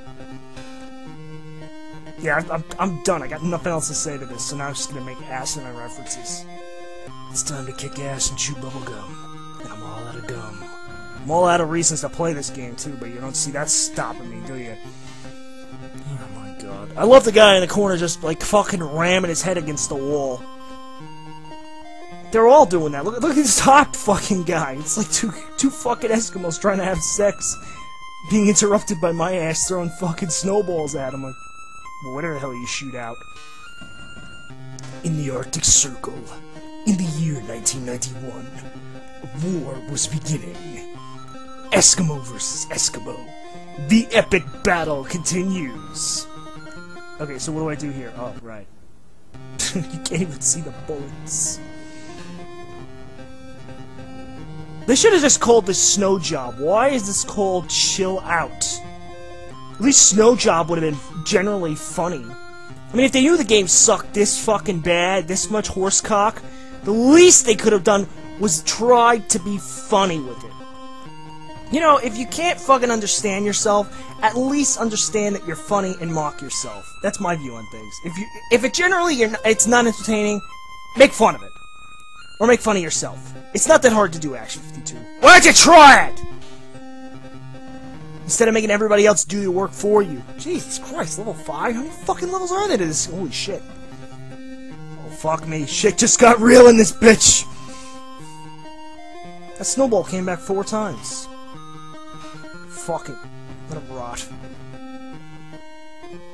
Yeah, I'm done. I got nothing else to say to this, so now I'm just gonna make asinine references. It's time to kick ass and chew bubblegum. And I'm all out of gum. I'm all out of reasons to play this game, too, but you don't see that stopping me, do you? Oh my god. I love the guy in the corner just, like, fucking ramming his head against the wall. They're all doing that. Look at this top fucking guy. It's like two fucking Eskimos trying to have sex, being interrupted by my ass throwing fucking snowballs at him. Like, well, whatever the hell you shoot out. In the Arctic Circle, in the year 1991, a war was beginning. Eskimo versus Eskimo. The epic battle continues. Okay, so what do I do here? Oh, right. You can't even see the bullets. They should have just called this Snow Job. Why is this called Chill Out? At least Snow Job would have been generally funny. I mean, if they knew the game sucked this fucking bad, this much horsecock, the least they could have done was try to be funny with it. You know, if you can't fucking understand yourself, at least understand that you're funny and mock yourself. That's my view on things. If it generally it's not entertaining, make fun of it. Or make fun of yourself. It's not that hard to do, Action 52. Why don't you try it? Instead of making everybody else do your work for you. Jesus Christ, level 5? How many fucking levels are there to this? Holy shit. Oh, fuck me. Shit just got real in this bitch. That snowball came back 4 times. Fuck it. Let it rot.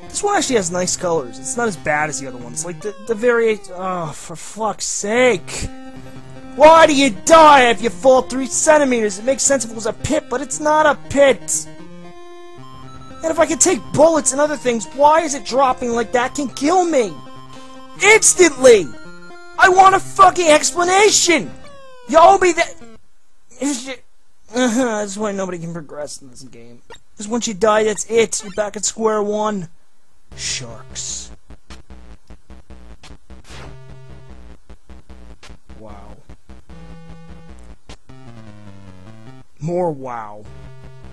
This one actually has nice colors. It's not as bad as the other ones. Like, the variation... Oh, for fuck's sake. Why do you die if you fall 3 centimeters? It makes sense if it was a pit, but it's not a pit. And if I can take bullets and other things, why is it dropping like that can kill me? Instantly! I want a fucking explanation! You owe me that... That's why nobody can progress in this game. Because once you die, that's it. You're back at square one. Sharks. Wow. More wow.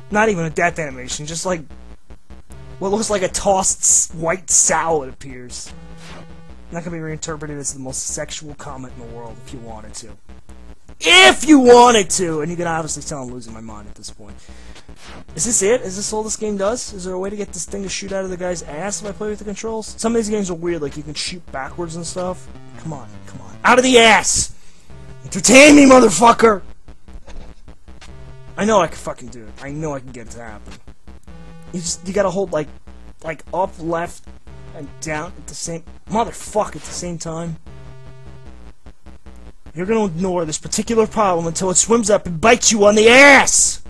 Not even a death animation, just like what looks like a tossed white salad appears. Not gonna be reinterpreted as the most sexual comment in the world if you wanted to. If you wanted to! And you can obviously tell I'm losing my mind at this point. Is this it? Is this all this game does? Is there a way to get this thing to shoot out of the guy's ass if I play with the controls? Some of these games are weird, like you can shoot backwards and stuff. Come on, come on. Out of the ass! Entertain me, motherfucker! I know I can fucking do it. I know I can get it to happen. You gotta hold, like up, left, and down at the same... Motherfucker, at the same time. You're gonna ignore this particular problem until it swims up and bites you on the ass!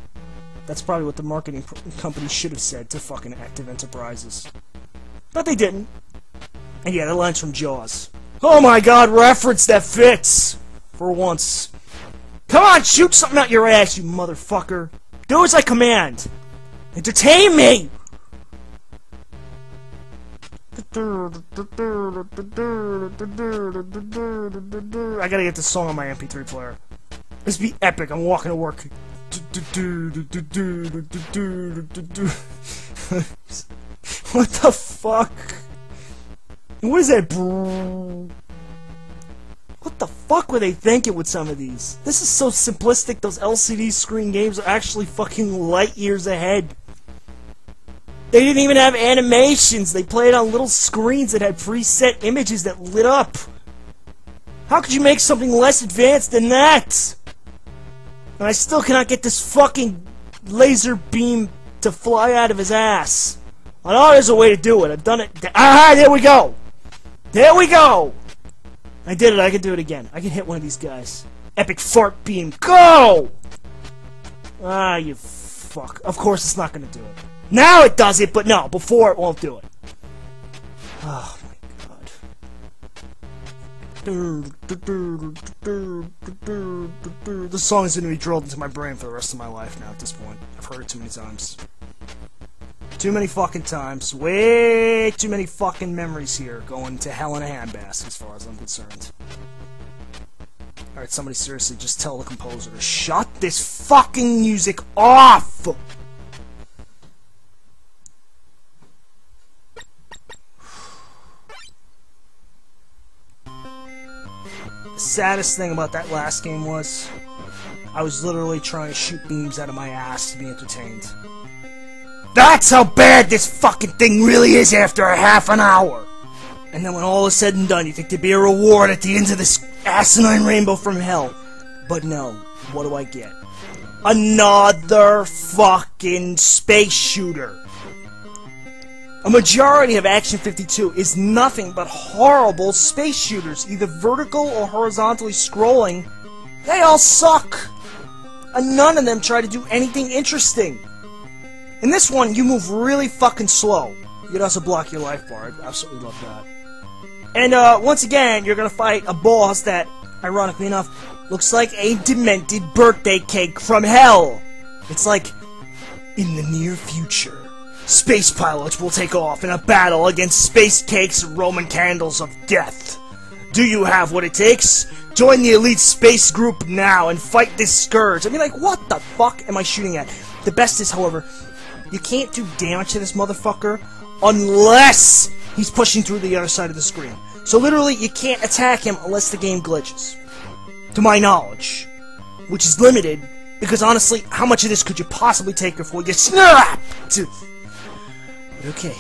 That's probably what the marketing company should have said to fucking Active Enterprises. But they didn't. And yeah, that line's from Jaws. Oh my god, reference that fits! For once. Come on, shoot something out your ass, you motherfucker! Do as I command! Entertain me! I gotta get this song on my MP3 player. This be epic, I'm walking to work. What the fuck? What is that? What the fuck were they thinking with some of these? This is so simplistic, those LCD screen games are actually fucking light years ahead. They didn't even have animations, they played on little screens that had preset images that lit up. How could you make something less advanced than that? And I still cannot get this fucking laser beam to fly out of his ass. I know there's a way to do it, I've done it. Ah, there we go! There we go! I did it, I can do it again. I can hit one of these guys. Epic fart beam, go! Ah, you fuck. Of course it's not gonna do it. Now it does it, but no, before it won't do it. Oh my god. This song is gonna be drilled into my brain for the rest of my life now at this point. I've heard it too many times. Too many fucking times. Way too many fucking memories here going to hell in a handbasket as far as I'm concerned. Alright, somebody seriously just tell the composer to shut this fucking music off! The saddest thing about that last game was I was literally trying to shoot beams out of my ass to be entertained. That's how bad this fucking thing really is after a half an hour! And then when all is said and done, you think there'd be a reward at the end of this asinine rainbow from hell. But no, what do I get? Another fucking space shooter! A majority of Action 52 is nothing but horrible space shooters, either vertical or horizontally scrolling. They all suck! And none of them try to do anything interesting. In this one, you move really fucking slow. You can also block your life bar. I absolutely love that. And, once again, you're gonna fight a boss that, ironically enough, looks like a demented birthday cake from hell. It's like, in the near future, space pilots will take off in a battle against space cakes and Roman candles of death. Do you have what it takes? Join the elite space group now and fight this scourge. I mean, like, what the fuck am I shooting at? The best is, however, you can't do damage to this motherfucker unless he's pushing through the other side of the screen. So literally, you can't attack him unless the game glitches. To my knowledge. Which is limited, because honestly, how much of this could you possibly take before you snap? But okay.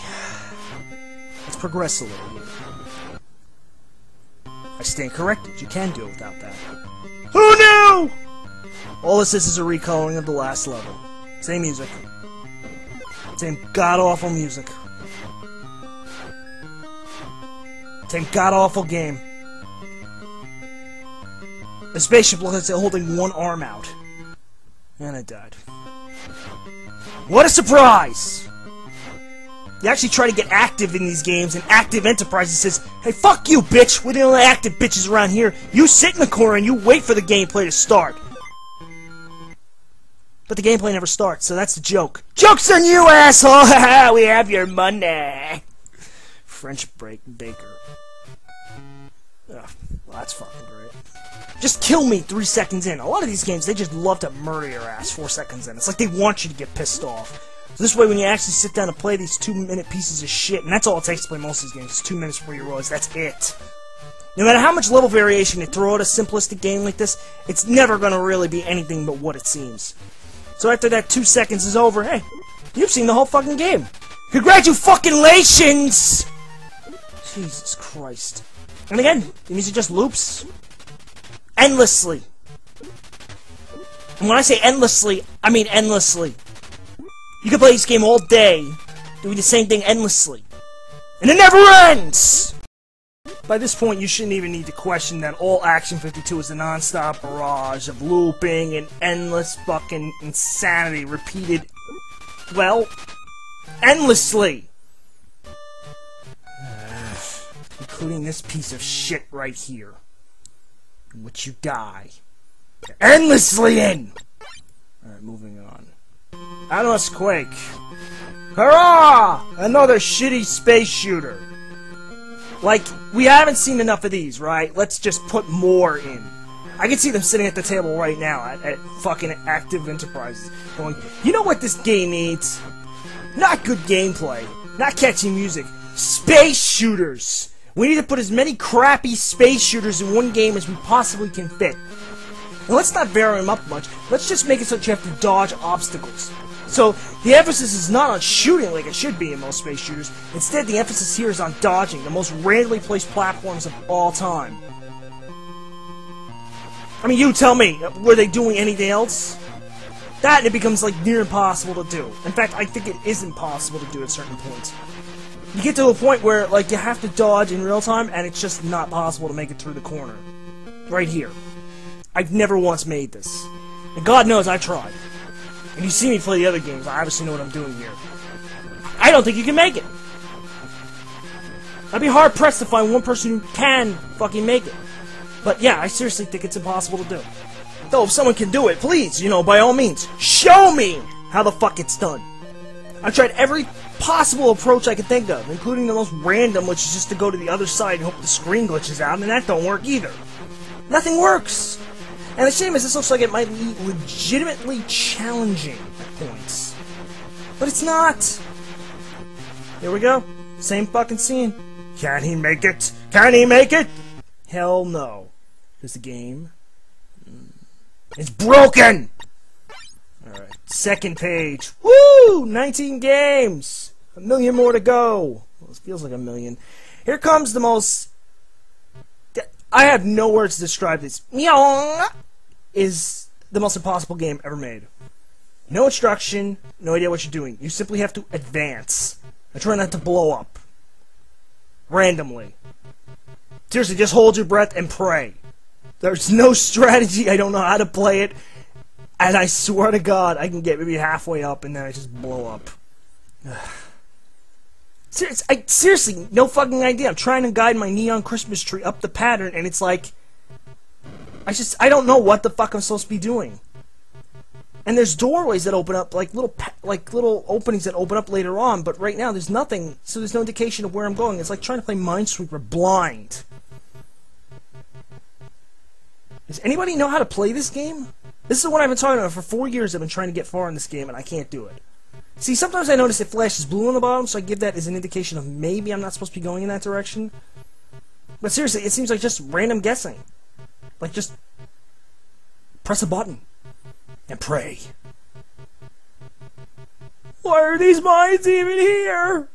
Let's progress a little here. I stand corrected, you can do it without that. Who knew?! All this is a recoloring of the last level. Same music. Same god-awful music. Same god-awful game. The spaceship looks like it's holding one arm out. And I died. What a surprise! You actually try to get active in these games, and Active Enterprises says, "Hey, fuck you, bitch! We're the only active bitches around here. You sit in the corner and you wait for the gameplay to start." But the gameplay never starts, so that's the joke. Joke's on you, asshole! Haha, we have your money! French baker. Ugh, well, that's fucking great. Just kill me 3 seconds in. A lot of these games, they just love to murder your ass 4 seconds in. It's like they want you to get pissed off. So this way, when you actually sit down and play these 2-minute pieces of shit, and that's all it takes to play most of these games, it's 2 minutes before you realize that's it. No matter how much level variation you throw at a simplistic game like this, it's never gonna really be anything but what it seems. So after that 2 seconds is over, hey, you've seen the whole fucking game. Congratulations! Jesus Christ. And again, the music just loops. Endlessly. And when I say endlessly, I mean endlessly. You can play this game all day, doing the same thing endlessly. And it never ends! By this point, you shouldn't even need to question that all Action 52 is a non-stop barrage of looping and endless fucking insanity repeated, well, endlessly. Including this piece of shit right here, in which you die endlessly in. Alright, moving on. Animus Quake. Hurrah! Another shitty space shooter. Like, we haven't seen enough of these, right? Let's just put more in. I can see them sitting at the table right now at fucking Active Enterprises going, you know what this game needs? Not good gameplay. Not catchy music. Space shooters! We need to put as many crappy space shooters in one game as we possibly can fit. And let's not vary them up much. Let's just make it so that you have to dodge obstacles. So, the emphasis is not on shooting like it should be in most space shooters. Instead, the emphasis here is on dodging the most randomly placed platforms of all time. I mean, you tell me, were they doing anything else? That, it becomes, like, near impossible to do. In fact, I think it is impossible to do at certain points. You get to a point where, like, you have to dodge in real time, and it's just not possible to make it through the corner. Right here. I've never once made this. And God knows I tried. And you see me play the other games, I obviously know what I'm doing here. I don't think you can make it. I'd be hard-pressed to find one person who can fucking make it. But yeah, I seriously think it's impossible to do. Though, if someone can do it, please, you know, by all means, show me how the fuck it's done. I've tried every possible approach I could think of, including the most random, which is just to go to the other side and hope the screen glitches out, and that don't work either. Nothing works! And the shame is this looks like it might be legitimately challenging at points. But it's not! Here we go. Same fucking scene. Can he make it? Can he make it? Hell no. Because the game is broken! Alright, second page. Woo! 19 games! A million more to go. Well, it feels like a million. Here comes the most... I have no words to describe this. Meow! Is the most impossible game ever made. No instruction, no idea what you're doing. You simply have to advance. And try not to blow up. Randomly. Seriously, just hold your breath and pray. There's no strategy, I don't know how to play it. And I swear to God, I can get maybe halfway up and then I just blow up. Seriously, no fucking idea. I'm trying to guide my neon Christmas tree up the pattern and it's like... I don't know what the fuck I'm supposed to be doing. And there's doorways that open up, like little openings that open up later on, but right now there's nothing, so there's no indication of where I'm going. It's like trying to play Minesweeper blind. Does anybody know how to play this game? This is the one I've been talking about for 4 years. I've been trying to get far in this game, and I can't do it. See, sometimes I notice it flashes blue on the bottom, so I give that as an indication of maybe I'm not supposed to be going in that direction. But seriously, it seems like just random guessing. Like, just press a button and pray. Why are these mines even here?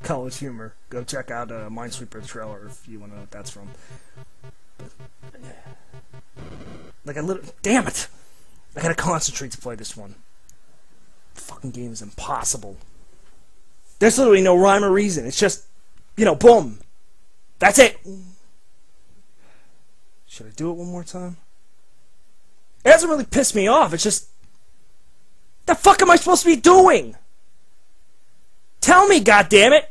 College humor. Go check out Minesweeper trailer if you want to know what that's from. Like, damn it! I gotta concentrate to play this one. The fucking game is impossible. There's literally no rhyme or reason. It's just, you know, boom. That's it! Should I do it one more time? It doesn't really piss me off, it's just... The fuck am I supposed to be doing? Tell me, goddammit!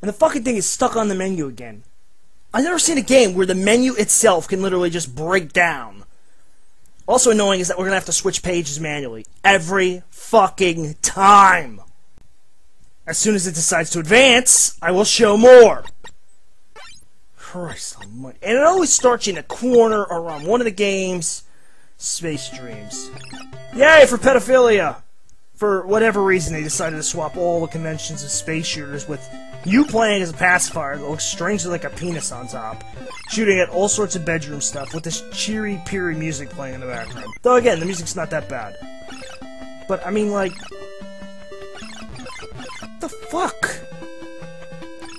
And the fucking thing is stuck on the menu again. I've never seen a game where the menu itself can literally just break down. Also annoying is that we're gonna have to switch pages manually. Every fucking time! As soon as it decides to advance, I will show more! Christ almighty. And it always starts in a corner around one of the games. Space Dreams. Yay for pedophilia! For whatever reason, they decided to swap all the conventions of space shooters with you playing as a pacifier that looks strangely like a penis on top, shooting at all sorts of bedroom stuff with this cheery, peery music playing in the background. Though again, the music's not that bad. But, I mean, like... What the fuck?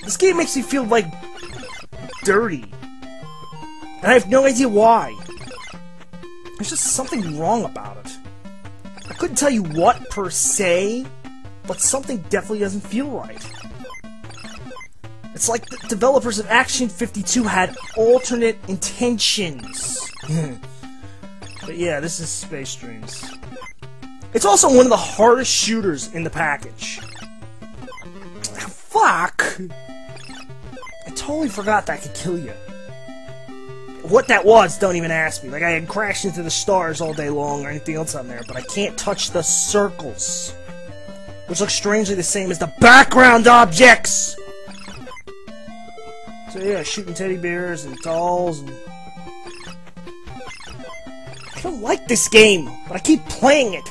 This game makes me feel, like, dirty. And I have no idea why. There's just something wrong about it. I couldn't tell you what, per se, but something definitely doesn't feel right. It's like the developers of Action 52 had alternate intentions. But yeah, this is Space Dreams. It's also one of the hardest shooters in the package. Fuck! I totally forgot that could kill you. What that was, don't even ask me. Like, I had crashed into the stars all day long or anything else on there, but I can't touch the circles. Which look strangely the same as the background objects! So yeah, shooting teddy bears and dolls and... I don't like this game, but I keep playing it!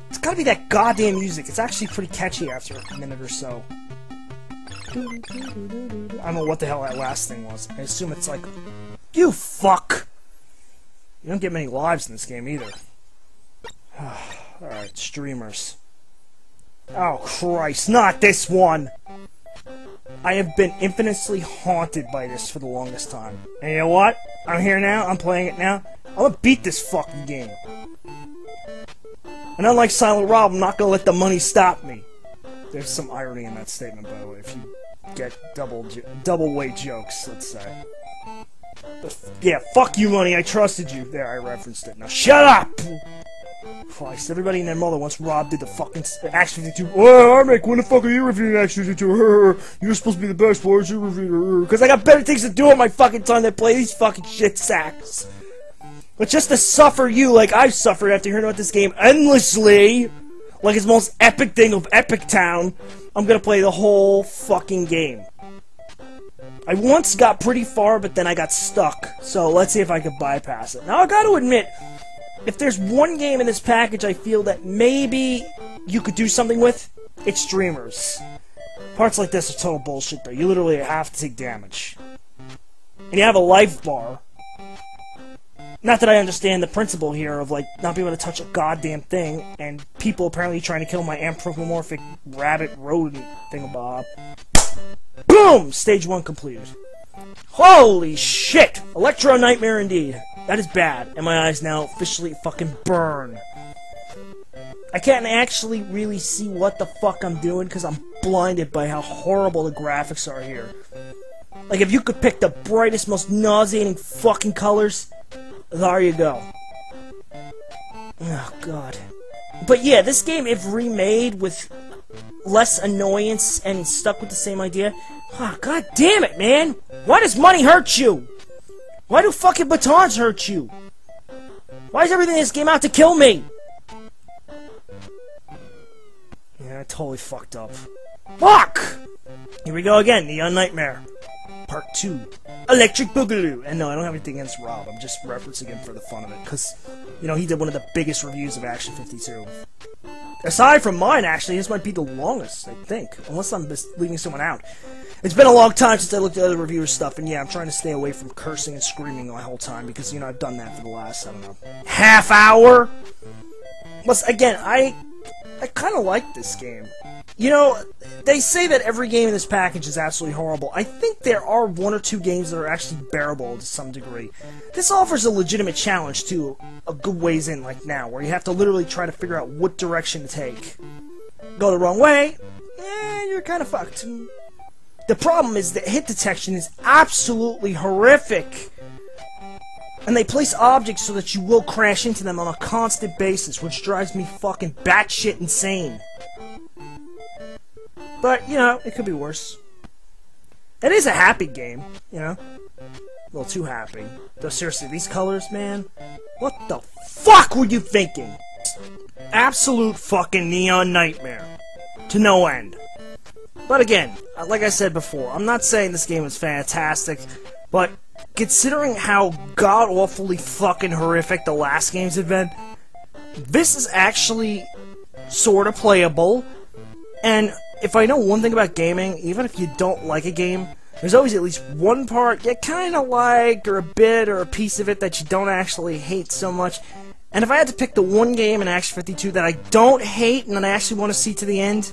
It's gotta be that goddamn music. It's actually pretty catchy after a minute or so. I don't know what the hell that last thing was. I assume it's like... You fuck! You don't get many lives in this game either. Alright, streamers. Oh Christ, not this one! I have been infamously haunted by this for the longest time. And you know what? I'm here now, I'm playing it now. I'm gonna beat this fucking game. And unlike Silent Rob, I'm not gonna let the money stop me. There's some irony in that statement, by the way, if you get double weight jokes, let's say. But yeah, fuck you, money, I trusted you. There, I referenced it. Now shut up! Christ, everybody and their mother once Rob did the fucking Action 52. Oh, Armake, when the fuck are you reviewing Action 52? You're supposed to be the best, why aren't you reviewing? Because I got better things to do on my fucking time than play these fucking shit sacks. But just to suffer you like I've suffered after hearing about this game endlessly, like it's the most epic thing of Epic Town, I'm gonna play the whole fucking game. I once got pretty far, but then I got stuck. So let's see if I can bypass it. Now I gotta admit, if there's one game in this package I feel that maybe you could do something with, it's Streamers. Parts like this are total bullshit though. You literally have to take damage. And you have a life bar. Not that I understand the principle here of, like, not being able to touch a goddamn thing, and people apparently trying to kill my anthropomorphic rabbit rodent thingamabob. Boom! Stage 1 completed. Holy shit! Electro Nightmare indeed. That is bad, and my eyes now officially fucking burn. I can't actually really see what the fuck I'm doing, because I'm blinded by how horrible the graphics are here. Like, if you could pick the brightest, most nauseating fucking colors, there you go. Oh, God. But yeah, this game, if remade with less annoyance and stuck with the same idea, oh, God damn it, man! Why does money hurt you? Why do fucking batons hurt you? Why is everything in this game out to kill me? Yeah, I totally fucked up. Fuck! Here we go again, Neon Nightmare. Part 2. Electric Boogaloo! And no, I don't have anything against Rob, I'm just referencing him for the fun of it, because, you know, he did one of the biggest reviews of Action 52. Aside from mine, actually, this might be the longest, I think, unless I'm just leaving someone out. It's been a long time since I looked at other reviewers' stuff, and yeah, I'm trying to stay away from cursing and screaming the whole time, because, you know, I've done that for the last, I don't know, half hour? Plus, again, I kind of like this game. You know, they say that every game in this package is absolutely horrible. I think there are one or two games that are actually bearable to some degree. This offers a legitimate challenge, too, a good ways in, like now, where you have to literally try to figure out what direction to take. Go the wrong way, you're kind of fucked. The problem is that hit detection is absolutely horrific. And they place objects so that you will crash into them on a constant basis, which drives me fucking batshit insane. But, you know, it could be worse. It is a happy game, you know? A little too happy. Though, seriously, these colors, man? What the fuck were you thinking? Absolute fucking Neon Nightmare. To no end. But again, like I said before, I'm not saying this game is fantastic, but considering how god-awfully fucking horrific the last games have been, this is actually sort of playable, and if I know one thing about gaming, even if you don't like a game, there's always at least one part you kind of like, or a bit, or a piece of it that you don't actually hate so much. And if I had to pick the one game in Action 52 that I don't hate and that I actually want to see to the end,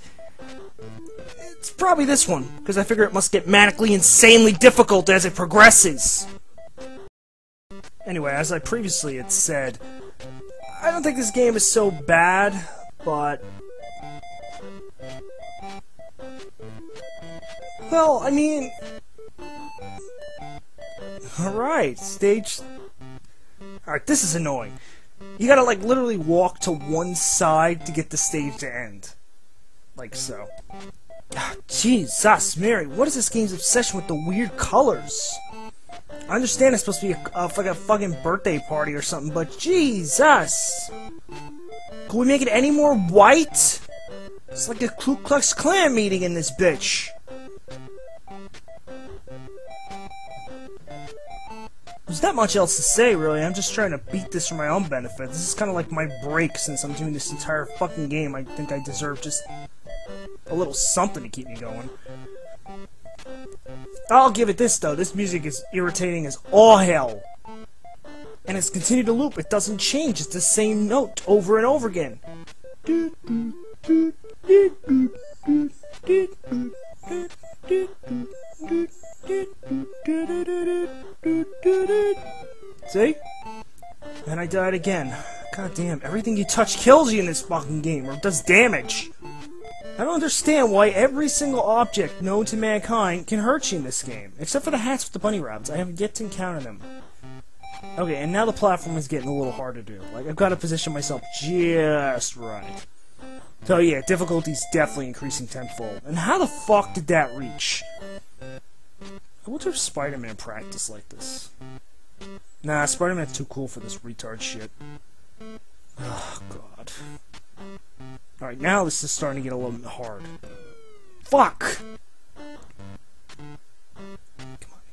it's probably this one, because I figure it must get manically insanely difficult as it progresses. Anyway, as I previously had said, I don't think this game is so bad, but Well, I mean... Alright, stage... Alright, this is annoying. You gotta, like, literally walk to one side to get the stage to end. Like so. Jesus, Mary, what is this game's obsession with the weird colors? I understand it's supposed to be like a fucking birthday party or something, but Jesus! Can we make it any more white? It's like a Ku Klux Klan meeting in this bitch. There's not much else to say, really. I'm just trying to beat this for my own benefit. This is kind of like my break since I'm doing this entire fucking game. I think I deserve just a little something to keep me going. I'll give it this, though. This music is irritating as all hell. And it's continued to loop. It doesn't change. It's the same note over and over again. See? And I died again. God damn, everything you touch kills you in this fucking game, or does damage. I don't understand why every single object known to mankind can hurt you in this game. Except for the hats with the bunny rabbits. I have yet to encounter them. Okay, and now the platform is getting a little hard to do. Like, I've got to position myself just right. So yeah, difficulty's definitely increasing tenfold. And how the fuck did that reach? I wonder if Spider-Man practiced like this. Nah, Spider-Man's too cool for this retard shit. Oh, God. Alright, now this is starting to get a little bit hard. Fuck!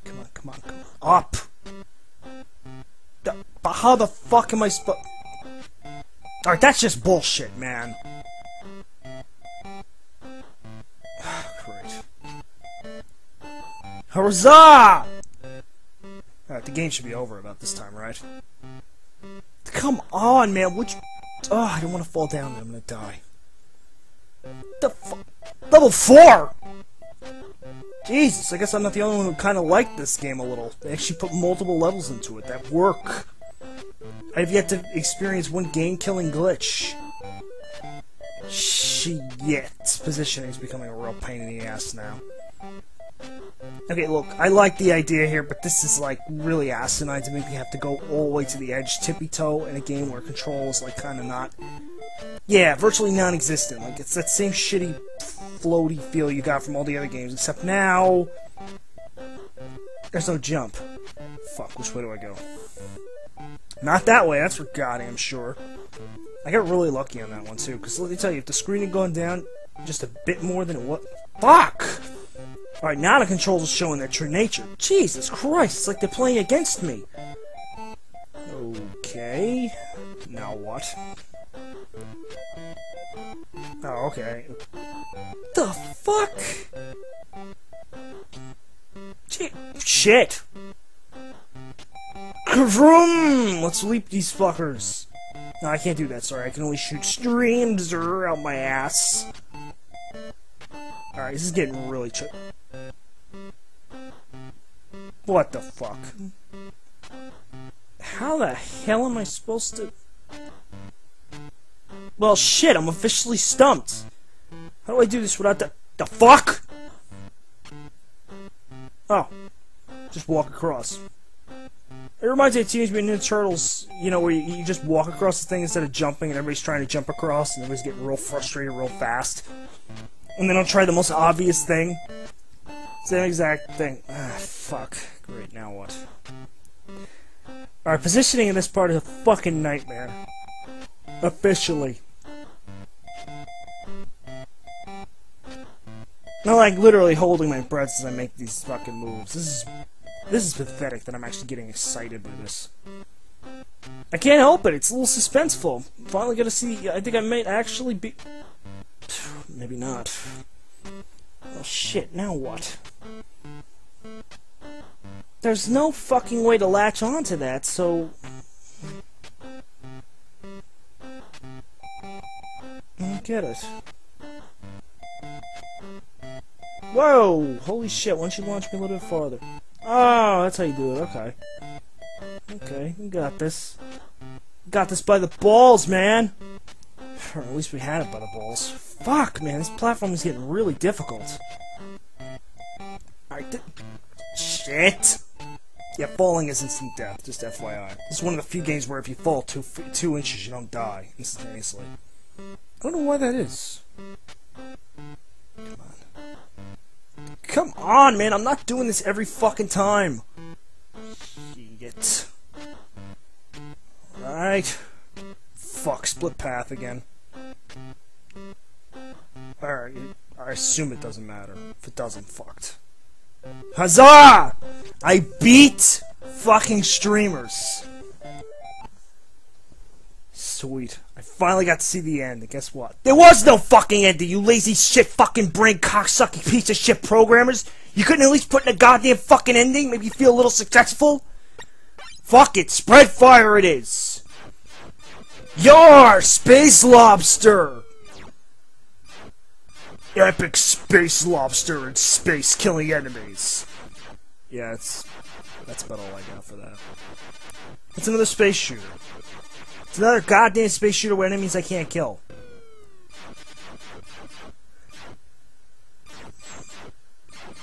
Come on. Up! But how the fuck am I supposed... Alright, that's just bullshit, man. Great. Huzzah! Alright, the game should be over about this time, right? Come on, man, Oh, I don't want to fall down, I'm gonna die. The fuck? Level 4! Jesus, I guess I'm not the only one who kind of liked this game a little. They actually put multiple levels into it that work. I've yet to experience one game-killing glitch. Shit. Positioning is becoming a real pain in the ass now. Okay, look, I like the idea here, but this is, like, really asinine to make me have to go all the way to the edge, tippy-toe, in a game where control is, like, kind of not... Yeah, virtually non-existent. Like, it's that same shitty, floaty feel you got from all the other games, except now... There's no jump. Fuck, which way do I go? Not that way, that's for goddamn sure. I got really lucky on that one, too, because let me tell you, if the screen had gone down just a bit more than it was... Fuck! Alright, now the controls are showing their true nature. Jesus Christ, it's like they're playing against me. Okay. Now what? Oh, okay. The fuck? Shit! Vroom! Let's leap these fuckers. No, I can't do that, sorry. I can only shoot streams out my ass. Alright, this is getting really What the fuck? How the hell am I supposed to... Well, shit, I'm officially stumped. How do I do this without the fuck? Oh. Just walk across. It reminds me of Teenage Mutant Ninja Turtles, you know, where you just walk across the thing instead of jumping, and everybody's trying to jump across, and everybody's getting real frustrated real fast. And then I'll try the most obvious thing. Same exact thing. Ah, fuck. Great, now what? Alright, positioning in this part is a fucking nightmare. Officially. I'm like literally holding my breath as I make these fucking moves. This is pathetic that I'm actually getting excited by this. I can't help it, it's a little suspenseful. Finally gonna see, I think I might actually be... Maybe not. Oh shit, now what? There's no fucking way to latch onto that, so... I don't get it. Whoa! Holy shit, why don't you launch me a little bit farther? Oh, that's how you do it, okay. Okay, we got this. Got this by the balls, man! Or at least we had it by the balls. Fuck, man, this platform is getting really difficult. Shit! Yeah, falling is instant death, just FYI. This is one of the few games where if you fall 2 inches, you don't die instantaneously. I don't know why that is. Come on. Come on, man, I'm not doing this every fucking time. Shit. Alright. Fuck, split path again. Alright, I assume it doesn't matter. If it doesn't, fucked. Huzzah! I beat fucking streamers. Sweet. I finally got to see the end, and guess what? There was no fucking ending, you lazy shit fucking brain cocksucking piece of shit programmers! You couldn't at least put in a goddamn fucking ending? Maybe you feel a little successful? Fuck it, spread fire it is! Yar! Space Lobster! Epic Space Lobster in space killing enemies. Yeah, that's about all I got for that. It's another space shooter. It's another goddamn space shooter where enemies I can't kill.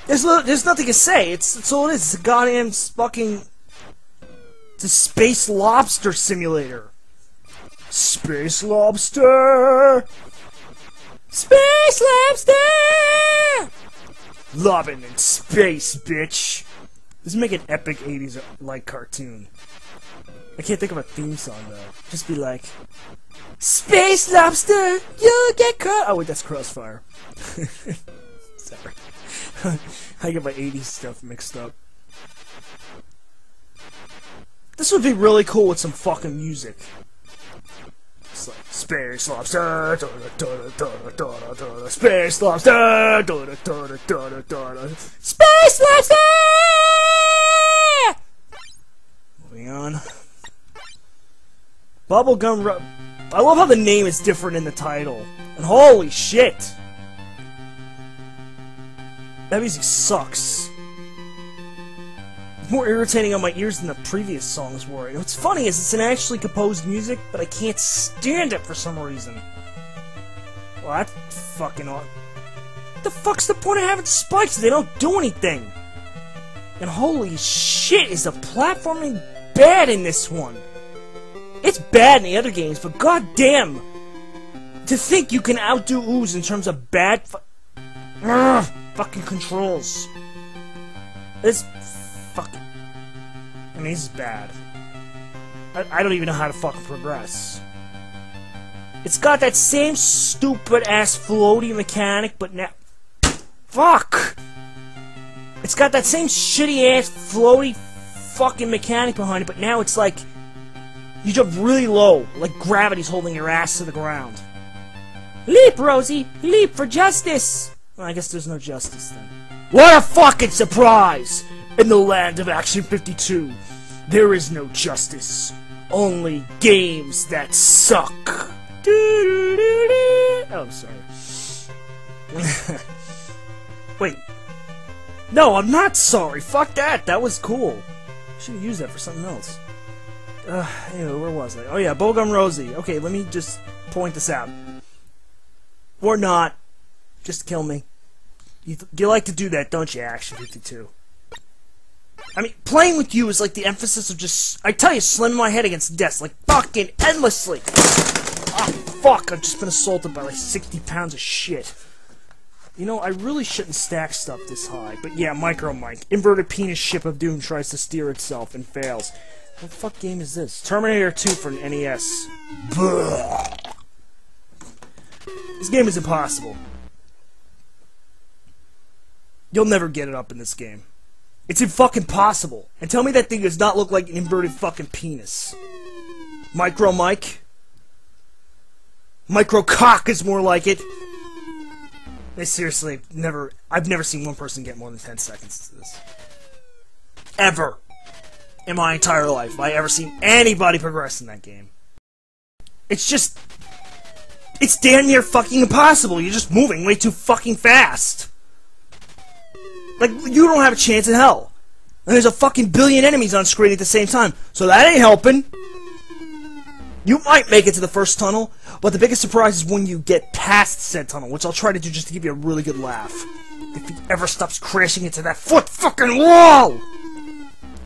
There's nothing to say. It's all it is. It's a goddamn fucking... It's a Space Lobster simulator. Space Lobster! Space Lobster! Lobbing in space, bitch. Let's make an epic 80s like cartoon. I can't think of a theme song though. Just be like, Space Lobster, you'll get caught. Oh wait, that's Crossfire. Sorry, I get my 80s stuff mixed up. This would be really cool with some fucking music. Like, Space Lobster, Space Lobster, Space Lobster. Moving on. Bubblegum. I love how the name is different in the title. And holy shit, that music sucks. It's more irritating on my ears than the previous songs were. And what's funny is it's an actually composed music, but I can't stand it for some reason. Well, that's fucking odd. What the fuck's the point of having spikes? They don't do anything. And holy shit, is the platforming bad in this one. It's bad in the other games, but goddamn, to think you can outdo Ooze in terms of bad fucking controls. It's fucking... I mean, this is bad. I don't even know how to fucking progress. It's got that same stupid-ass floaty mechanic, but now... Fuck! It's got that same shitty-ass floaty fucking mechanic behind it, but now it's like... You jump really low, like gravity's holding your ass to the ground. Leap, Rosie! Leap for justice! Well, I guess there's no justice then. What a fucking surprise! In the land of Action 52, there is no justice. Only games that suck. Oh, sorry. Wait. No, I'm not sorry. Fuck that. That was cool. Should have used that for something else. Anyway, where was I? Oh yeah, Bubblegum Rosie. Okay, let me just point this out. Or not. Just kill me. You like to do that, don't you, Action 52? I mean, playing with you is like the emphasis of just... I tell you, slamming my head against the desk, like fucking endlessly. Ah, fuck, I've just been assaulted by like 60 pounds of shit. You know, I really shouldn't stack stuff this high, but yeah, Micro Mike. Inverted penis ship of doom tries to steer itself and fails. What the fuck game is this? Terminator 2 for an NES. Blah. This game is impossible. You'll never get it up in this game. It's fucking possible. And tell me that thing does not look like an inverted fucking penis. Micro Mike? Micro Cock is more like it. They seriously I've never seen one person get more than 10 seconds to this. Ever. In my entire life, have I ever seen anybody progress in that game. It's just... It's damn near fucking impossible. You're just moving way too fucking fast. Like, you don't have a chance in hell. And there's a fucking billion enemies on screen at the same time. So that ain't helping. You might make it to the first tunnel, but the biggest surprise is when you get past said tunnel, which I'll try to do just to give you a really good laugh. If he ever stops crashing into that fucking wall!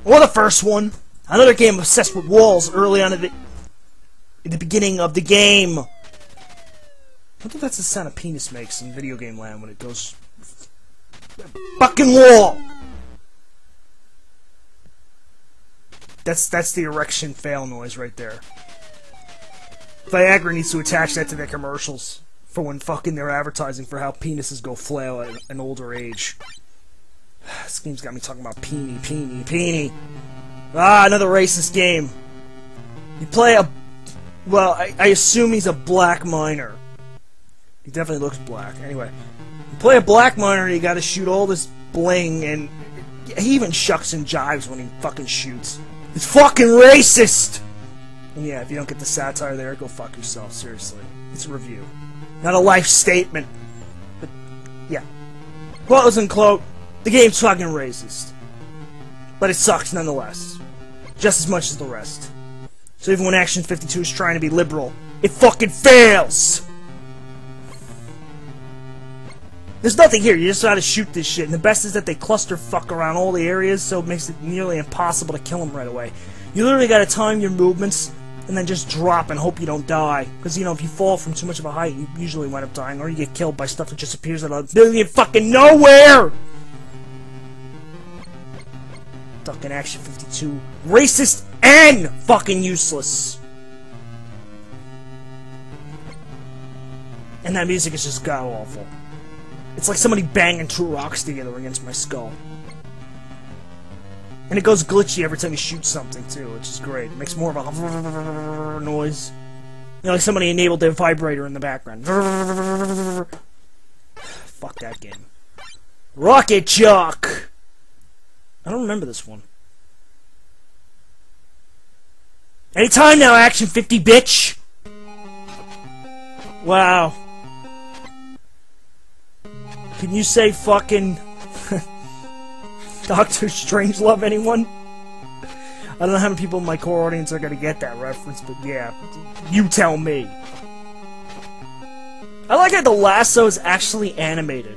Or the first one. Another game obsessed with walls early on in the beginning of the game. I wonder if that's the sound a penis makes in video game land when it goes... fucking wall! That's the erection fail noise right there. Viagra needs to attach that to their commercials for when fucking they're advertising for how penises go flail at an older age. This game's got me talking about peenie. Ah, another racist game. You play a... well, I assume he's a black miner. He definitely looks black. Anyway, you play a black miner and you gotta shoot all this bling, and he even shucks and jives when he fucking shoots. It's fucking racist! And yeah, if you don't get the satire there, go fuck yourself, seriously. It's a review. Not a life statement. But, yeah. Quote unquote, the game's fucking racist. But it sucks nonetheless. Just as much as the rest. So even when Action 52 is trying to be liberal, it fucking fails! There's nothing here, you just gotta shoot this shit, and the best is that they cluster fuck around all the areas, so it makes it nearly impossible to kill them right away. You literally gotta time your movements, and then just drop and hope you don't die. Because, you know, if you fall from too much of a height, you usually wind up dying, or you get killed by stuff that just appears out of million fucking nowhere! Fucking Action 52. Racist and fucking useless. And that music is just god-awful. It's like somebody banging two rocks together against my skull. And it goes glitchy every time you shoot something, too, which is great. It makes more of a noise. You know, like somebody enabled their vibrator in the background. Fuck that game. Rocket Chuck! I don't remember this one. Anytime now, Action 50, bitch! Wow. Can you say fucking Doctor Strangelove, anyone? I don't know how many people in my core audience are gonna get that reference, but yeah, you tell me. I like how the lasso is actually animated.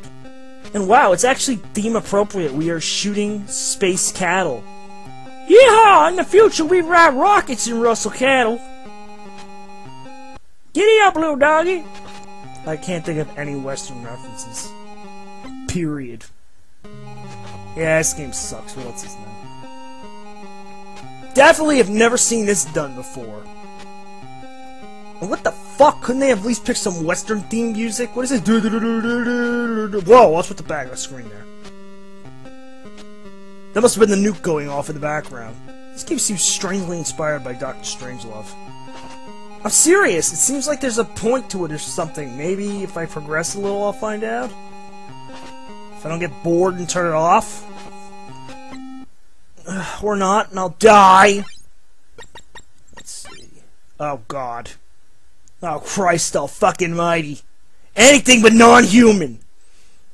And wow, it's actually theme appropriate. We are shooting space cattle. Yeehaw! In the future we ride rockets and rustle cattle. Giddy up, little doggy! I can't think of any Western references. Period. Yeah, this game sucks. What's his name? Definitely have never seen this done before. And what the fuck? Couldn't they have at least picked some Western themed music? What is this? Whoa, what's with the back of the screen there? That must have been the nuke going off in the background. This game seems strangely inspired by Dr. Strangelove. I'm serious. It seems like there's a point to it or something. Maybe if I progress a little, I'll find out. If I don't get bored and turn it off. Or not, and I'll die. Let's see. Oh, God. Oh, Christ almighty. Anything but non-human.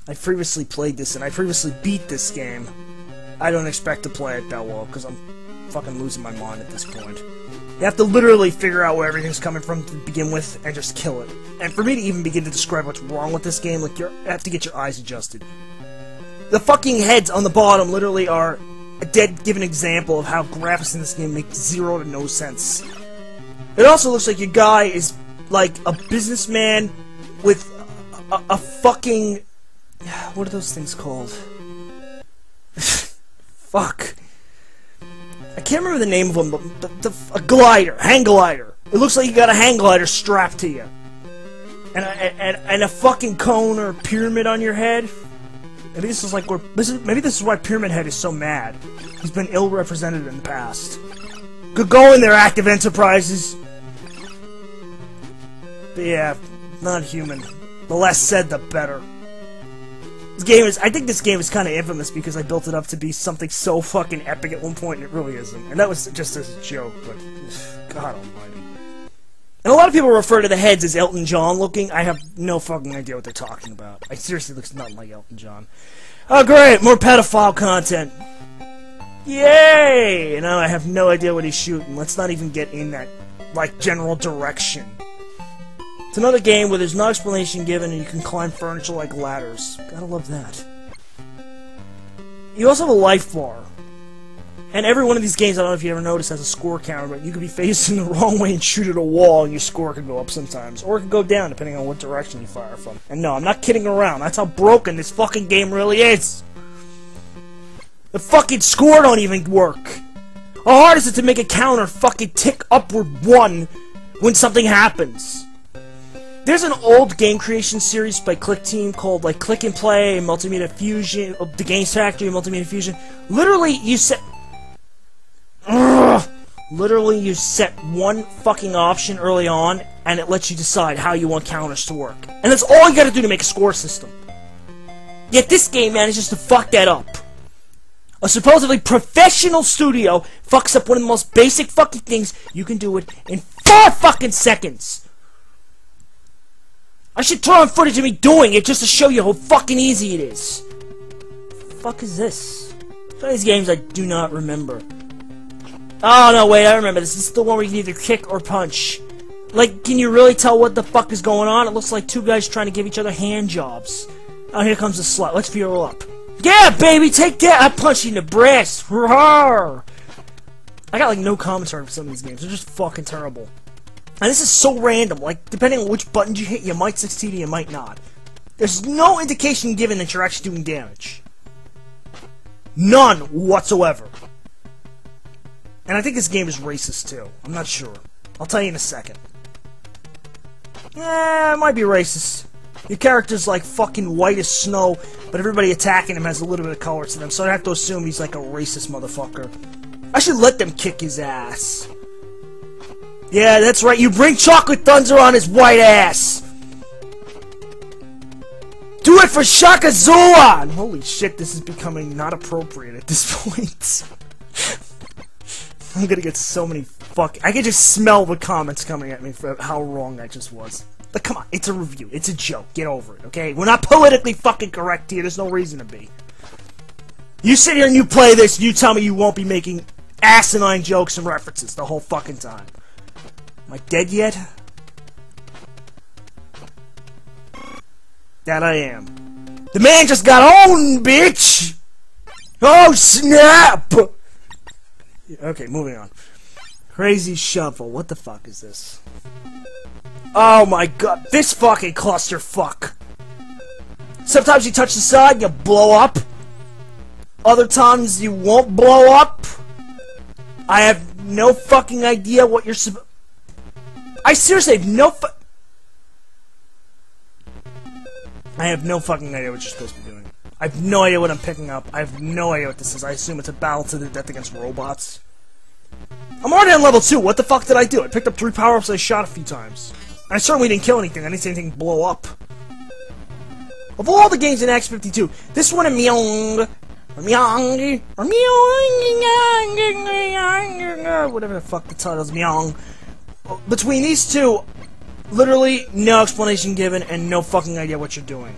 I previously played this, and I previously beat this game. I don't expect to play it that well, because I'm fucking losing my mind at this point. You have to literally figure out where everything's coming from to begin with, and just kill it. And for me to even begin to describe what's wrong with this game, like, you have to get your eyes adjusted. The fucking heads on the bottom literally are a dead given example of how graphics in this game make zero to no sense. It also looks like your guy is like a businessman with a fucking... what are those things called? Fuck. I can't remember the name of them, but a glider, hang glider. It looks like you got a hang glider strapped to you. And a fucking cone or pyramid on your head. Maybe this is like where maybe this is why Pyramid Head is so mad. He's been ill-represented in the past. Good going there, Active Enterprises. But yeah, not human. The less said, the better. This game is. I think this game is kind of infamous because I built it up to be something so fucking epic at one point, and it really isn't. And that was just as a joke, but God Almighty. And a lot of people refer to the heads as Elton John looking. I have no fucking idea what they're talking about. It seriously looks nothing like Elton John. Oh great, more pedophile content. Yay! Now I have no idea what he's shooting. Let's not even get in that like, general direction. It's another game where there's no explanation given and you can climb furniture like ladders. Gotta love that. You also have a life bar. And every one of these games, I don't know if you ever noticed, has a score counter, but you could be facing the wrong way and shoot at a wall, and your score could go up sometimes. Or it could go down, depending on what direction you fire from. And no, I'm not kidding around. That's how broken this fucking game really is. The fucking score don't even work. How hard is it to make a counter fucking tick upward 1 when something happens? There's an old game creation series by Click Team called, like, Click and Play, Multimedia Fusion, The Games Factory, Multimedia Fusion. Literally, you set... Literally, you set one fucking option early on, and it lets you decide how you want counters to work. And that's all you gotta do to make a score system. Yet this game manages to fuck that up. A supposedly professional studio fucks up one of the most basic fucking things. You can do it in 4 fucking seconds. I should throw on footage of me doing it just to show you how fucking easy it is. The fuck is this? Some of these games I do not remember. Oh, no, wait, I remember this. This is the one where you can either kick or punch. Like, can you really tell what the fuck is going on? It looks like 2 guys trying to give each other hand jobs. Oh, here comes the slut. Let's fuel up. Yeah, baby, take that! I punched you in the breast! Rawr! I got, like, no commentary for some of these games. They're just fucking terrible. And this is so random. Like, depending on which buttons you hit, you might succeed or you might not. There's no indication given that you're actually doing damage. None whatsoever. And I think this game is racist, too. I'm not sure. I'll tell you in a second. Yeah, it might be racist. Your character's like fucking white as snow, but everybody attacking him has a little bit of color to them, so I have to assume he's like a racist motherfucker. I should let them kick his ass. Yeah, that's right, you bring Chocolate Thunder on his white ass! Do it for Shaka Zula! Holy shit, this is becoming not appropriate at this point. I'm gonna get so many I can just smell the comments coming at me for how wrong that just was. Like, come on, it's a review. It's a joke. Get over it, okay? We're not politically fucking correct here. There's no reason to be. You sit here and you play this, and you tell me you won't be making asinine jokes and references the whole fucking time. Am I dead yet? That I am. The man just got owned, bitch! Oh, snap! Okay, moving on. Crazy Shuffle. What the fuck is this? Oh my god, this fucking clusterfuck! Sometimes you touch the side, you blow up. Other times you won't blow up. I have no fucking idea what you're I seriously have no I have no fucking idea what you're supposed to be doing. I have no idea what I'm picking up. I have no idea what this is. I assume it's a battle to the death against robots. I'm already on level 2. What the fuck did I do? I picked up 3 power-ups and I shot a few times. I certainly didn't kill anything. I didn't see anything blow up. Of all the games in X52, this one and Meong, whatever the fuck the title is, Meong. Between these two, literally no explanation given and no fucking idea what you're doing.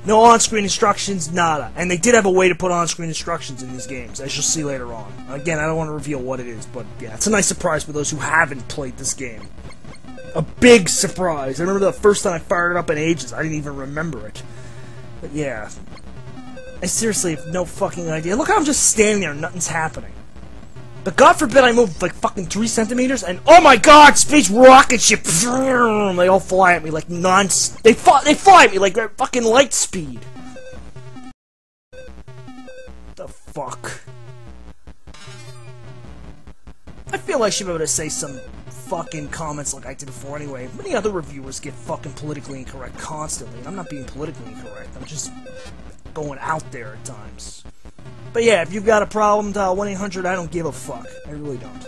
No on-screen instructions, nada. And they did have a way to put on-screen instructions in these games, as you'll see later on. Again, I don't want to reveal what it is, but yeah, it's a nice surprise for those who haven't played this game. A big surprise. I remember the first time I fired it up in ages. I didn't even remember it. But yeah. I seriously have no fucking idea. Look how I'm just standing there and nothing's happening. But God forbid I move like fucking 3 centimeters and oh my god, space rocket ship! They all fly at me like they fly at me like they're fucking light speed. The fuck? I feel I should be able to say some fucking comments like I did before anyway. Many other reviewers get fucking politically incorrect constantly, and I'm not being politically incorrect. I'm just going out there at times. But yeah, if you've got a problem, dial 1-800, I don't give a fuck. I really don't.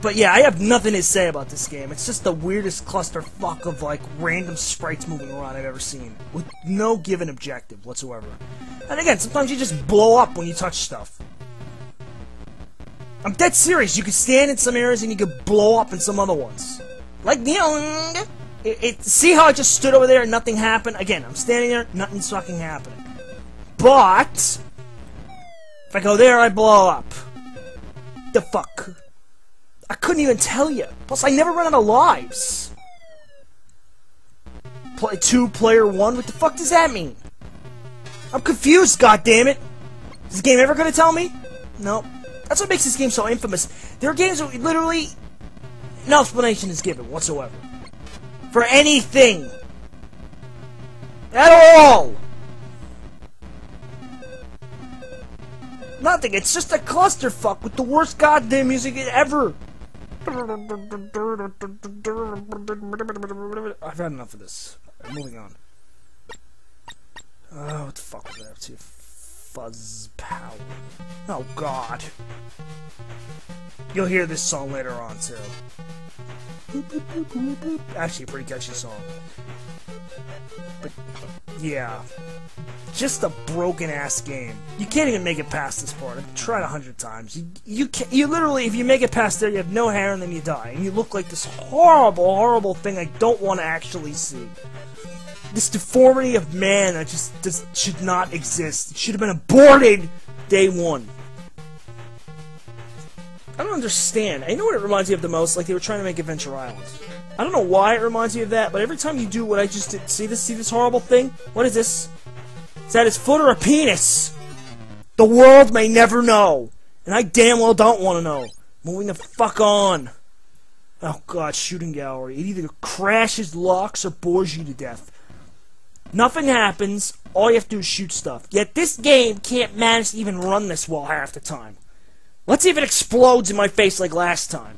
But yeah, I have nothing to say about this game. It's just the weirdest clusterfuck of, like, random sprites moving around I've ever seen. With no given objective whatsoever. And again, sometimes you just blow up when you touch stuff. I'm dead serious. You can stand in some areas and you can blow up in some other ones. Like, see how I just stood over there and nothing happened? Again, I'm standing there, nothing's fucking happening. But if I go there, I blow up. The fuck? I couldn't even tell you. Plus, I never run out of lives. Play 2, player 1? What the fuck does that mean? I'm confused, goddammit! Is the game ever gonna tell me? No. That's what makes this game so infamous. There are games that literally no explanation is given whatsoever. For anything. At all! Nothing, it's just a clusterfuck with the worst goddamn music ever! I've had enough of this. Moving on. Oh, what the fuck was I up to? Fuzz power. Oh god. You'll hear this song later on too. Actually, a pretty catchy song. But yeah, just a broken ass game. You can't even make it past this part. I've tried 100 times. You literally, if you make it past there, you have no hair and then you die, and you look like this horrible, horrible thing I don't want to actually see. This deformity of man that just should not exist. It should have been aborted day one. I don't understand. I know what it reminds me of the most, like they were trying to make Adventure Island. I don't know why it reminds me of that, but every time you do what I just did, see this horrible thing? What is this? Is that his foot or a penis? The world may never know. And I damn well don't want to know. Moving the fuck on. Oh god, shooting gallery. It either crashes, locks, or bores you to death. Nothing happens, all you have to do is shoot stuff. Yet this game can't manage to even run this well half the time. Let's see if it explodes in my face like last time.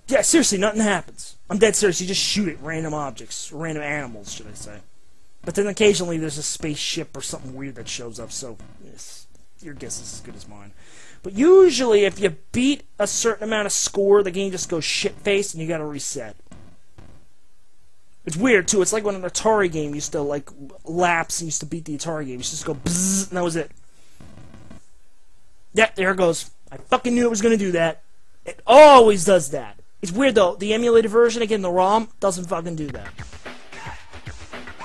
Yeah, seriously, nothing happens. I'm dead serious, you just shoot at random objects. Random animals, should I say. But then occasionally there's a spaceship or something weird that shows up, so yes, your guess is as good as mine. But usually if you beat a certain amount of score, the game just goes shit-faced and you gotta reset. It's weird, too. It's like when an Atari game used to, like, lapse and used to beat the Atari game. You used to just go bzzz, and that was it. Yeah, there it goes. I fucking knew it was going to do that. It always does that. It's weird, though. The emulated version, again, the ROM, doesn't fucking do that.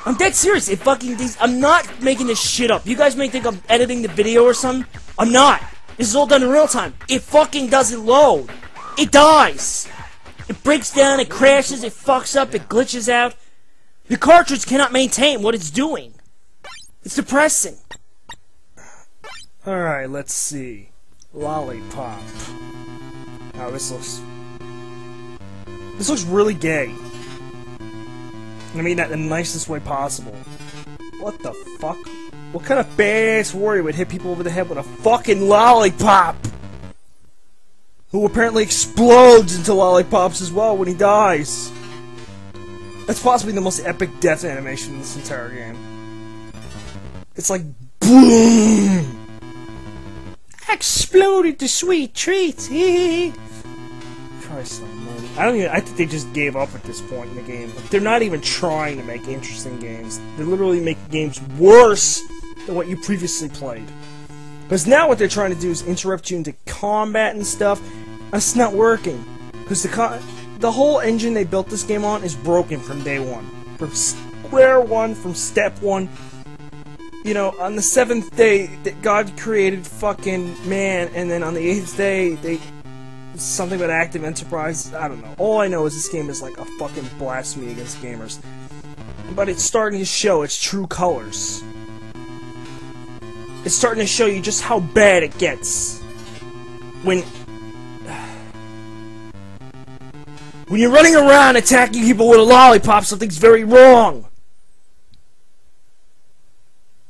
I'm dead serious. It fucking... I'm not making this shit up. You guys may think I'm editing the video or something. I'm not. This is all done in real time. It fucking doesn't load. It dies. It breaks down, it crashes, it fucks up, it glitches out. The cartridge cannot maintain what it's doing. It's depressing. Alright, let's see. Lollipop. Oh, this looks really gay. I mean that in the nicest way possible. What the fuck? What kind of badass warrior would hit people over the head with a fucking lollipop? Who apparently explodes into lollipops as well when he dies. That's possibly the most epic death animation in this entire game. It's like boom! Exploded to sweet treats. Christ almighty. I think they just gave up at this point in the game. They're not even trying to make interesting games. They're literally making games worse than what you previously played. Because now what they're trying to do is interrupt you into combat and stuff. That's not working. Because the whole engine they built this game on is broken from day one. From square one, from step one. You know, on the 7th day, that God created fucking man, and then on the 8th day, something about active enterprise. I don't know. All I know is this game is like a fucking blasphemy against gamers. But it's starting to show its true colors. It's starting to show you just how bad it gets. When you're running around attacking people with a lollipop, something's very wrong.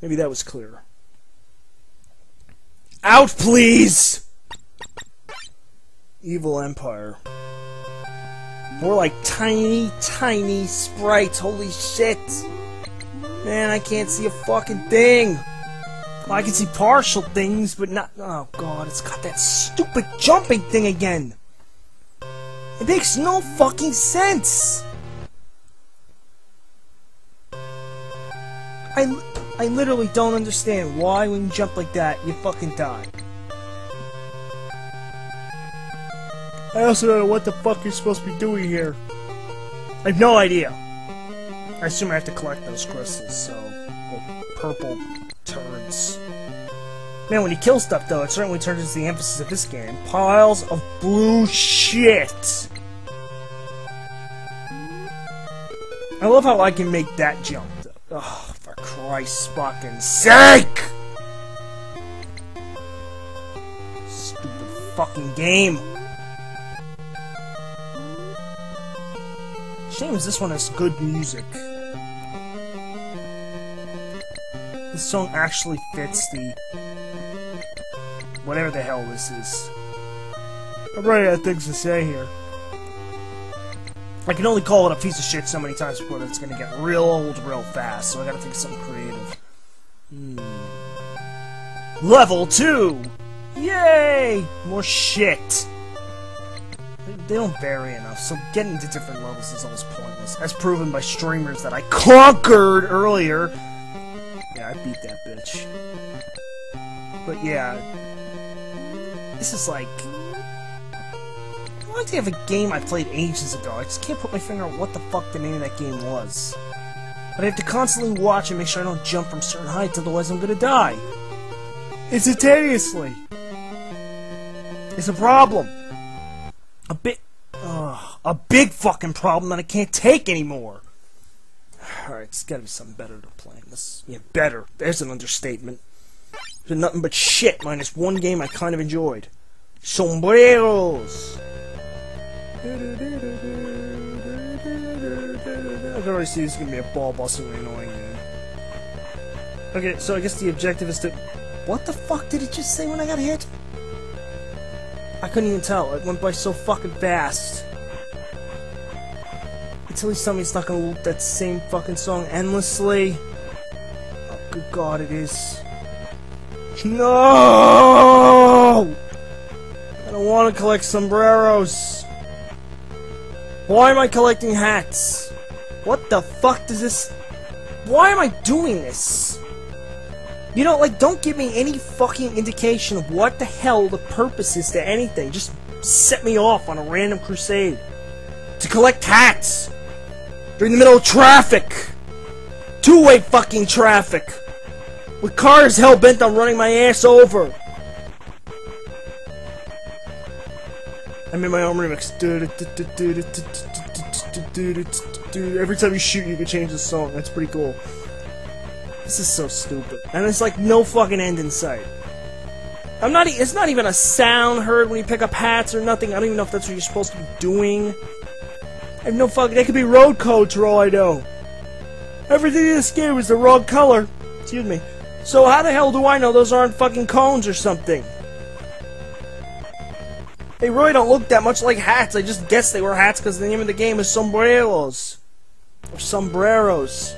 Maybe that was clearer. Out, please! Evil Empire. More like tiny, tiny sprites. Holy shit. Man, I can't see a fucking thing. Well, I can see partial things, but not... Oh, God, it's got that stupid jumping thing again. It makes no fucking sense. I literally don't understand why when you jump like that, you fucking die. I also don't know what the fuck you're supposed to be doing here. I have no idea. I assume I have to collect those crystals, so... Well, purple turds. Man, when you kill stuff, though, it certainly turns into the emphasis of this game. Piles of blue shit! I love how I can make that jump, though. Oh, for Christ's fucking sake! Stupid fucking game. Shame is this one has good music. This song actually fits the... whatever the hell this is. I'm running out of things to say here. I can only call it a piece of shit so many times before it's gonna get real old real fast, so I gotta think of something creative. Level 2! Yay! More shit! They don't vary enough, so getting into different levels is almost pointless, as proven by streamers that I conquered earlier. Yeah, I beat that bitch. But yeah, this is like... I like to have a game I played ages ago. I just can't put my finger on what the fuck the name of that game was. But I have to constantly watch and make sure I don't jump from certain heights, otherwise I'm gonna die. Instantaneously. It's a problem. A big fucking problem that I can't take anymore. Alright, it's gotta be something better to play. Yeah, better. There's an understatement. There's nothing but shit minus one game I kind of enjoyed. Sombreros! I can already see this is gonna be a ball-bustingly annoying game. Okay, so I guess the objective is to... What the fuck did it just say when I got hit? I couldn't even tell. It went by so fucking fast. Until he's telling me he's not gonna loop that same fucking song endlessly. Oh, good God, it is. No! I don't want to collect sombreros. Why am I collecting hats? What the fuck does this... Why am I doing this? You know, like, don't give me any fucking indication of what the hell the purpose is to anything. Just set me off on a random crusade. To collect hats! During the middle of traffic! Two-way fucking traffic! With cars hell-bent on running my ass over! I'm in my own remix. Every time you shoot, you can change the song. That's pretty cool. This is so stupid. And there's like no fucking end in sight. It's not even a sound heard when you pick up hats or nothing. I don't even know if that's what you're supposed to be doing. I have no fucking... They could be road codes for all I know. Everything in this game is the wrong color. Excuse me. So how the hell do I know those aren't fucking cones or something? They really don't look that much like hats. I just guessed they were hats because the name of the game is Sombreros. Or Sombreros.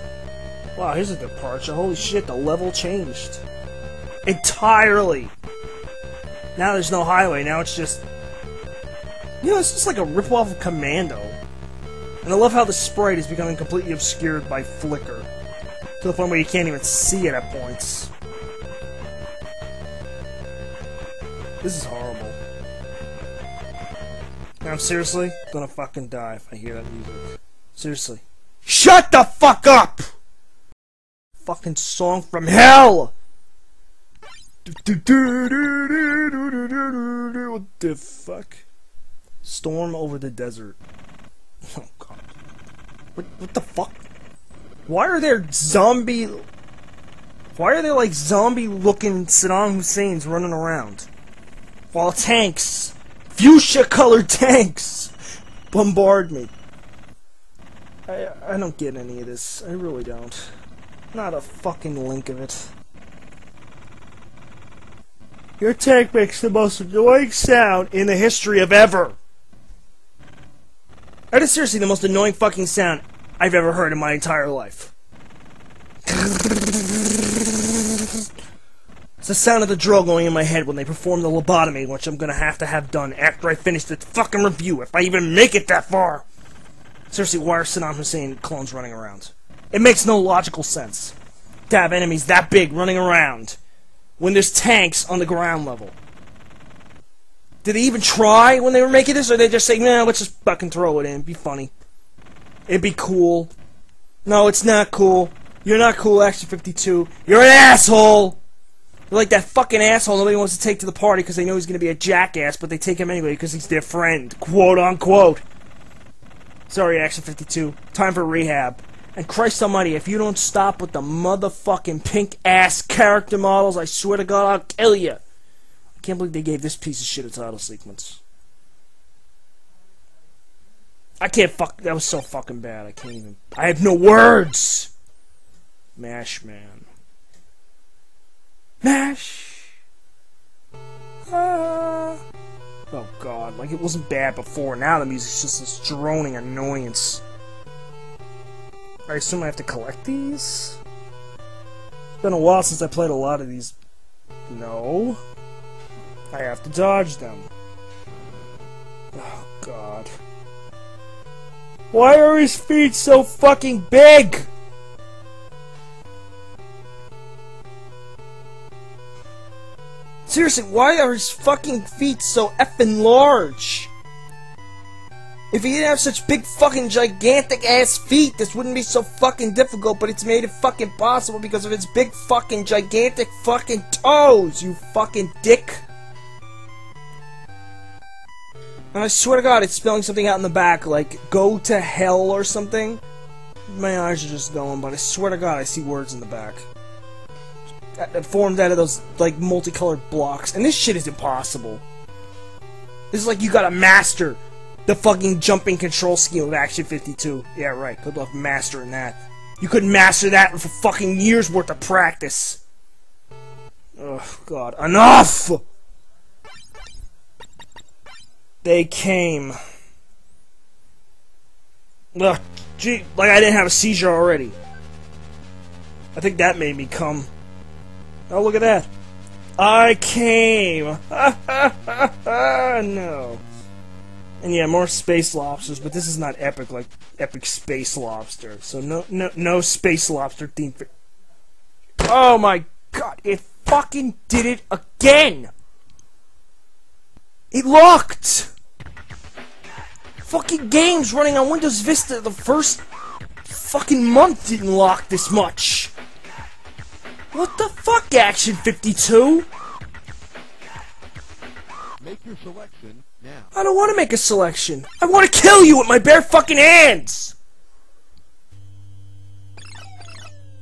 Wow, here's a departure. Holy shit, the level changed. Entirely. Now there's no highway. Now it's just... You know, it's just like a ripoff of Commando. And I love how the sprite is becoming completely obscured by flicker. To the point where you can't even see it at points. This is horrible. And I'm seriously gonna fucking die if I hear that music. Seriously. Shut the fuck up! Fucking song from hell! What the fuck? Storm over the desert. Oh god. What the fuck? Why are there like zombie looking Saddam Husseins running around? While tanks, fuchsia colored tanks, bombard me. I don't get any of this. I really don't. Not a fucking link of it. Your tank makes the most annoying sound in the history of ever. That is seriously the most annoying fucking sound I've ever heard in my entire life. It's the sound of the drill going in my head when they perform the lobotomy, which I'm gonna have to have done after I finish this fucking review, if I even make it that far. Seriously, why are Saddam Hussein clones running around? It makes no logical sense to have enemies that big running around when there's tanks on the ground level. Did they even try when they were making this, or they just say, nah, let's just fucking throw it in, be funny. It'd be cool. No, it's not cool. You're not cool, Action 52. You're an asshole! They're like that fucking asshole nobody wants to take to the party because they know he's going to be a jackass, but they take him anyway because he's their friend. Quote unquote. Sorry, Action 52. Time for rehab. And Christ almighty, if you don't stop with the motherfucking pink-ass character models, I swear to God, I'll kill you. I can't believe they gave this piece of shit a title sequence. I can't that was so fucking bad, I can't even... I have no words! MASH, man. MASH! Ah. Oh god, like it wasn't bad before, now the music's just this droning annoyance. I assume I have to collect these? It's been a while since I played a lot of these. No. I have to dodge them. Oh, God. Why are his feet so fucking big? Seriously, why are his fucking feet so effing large? If he didn't have such big fucking gigantic ass feet, this wouldn't be so fucking difficult, but it's made it fucking possible because of its big fucking gigantic fucking toes, you fucking dick. And I swear to God, it's spelling something out in the back, like, go to hell or something. My eyes are just going, but I swear to God, I see words in the back. That formed out of those, like, multicolored blocks. And this shit is impossible. This is like you gotta master the fucking jumping control scheme of Action 52. Yeah, right. Good luck mastering that. You couldn't master that for fucking years worth of practice. Oh, God. Enough! They came. Ugh, gee, like I didn't have a seizure already. I think that made me come. Oh, look at that. I came. No. And yeah, more space lobsters, but this is not epic like Epic Space Lobster. So no space lobster theme. Oh my God! It fucking did it again. It locked. Fucking games running on Windows Vista the first fucking month didn't lock this much. What the fuck, Action 52? Make your selection now. I don't want to make a selection. I want to kill you with my bare fucking hands!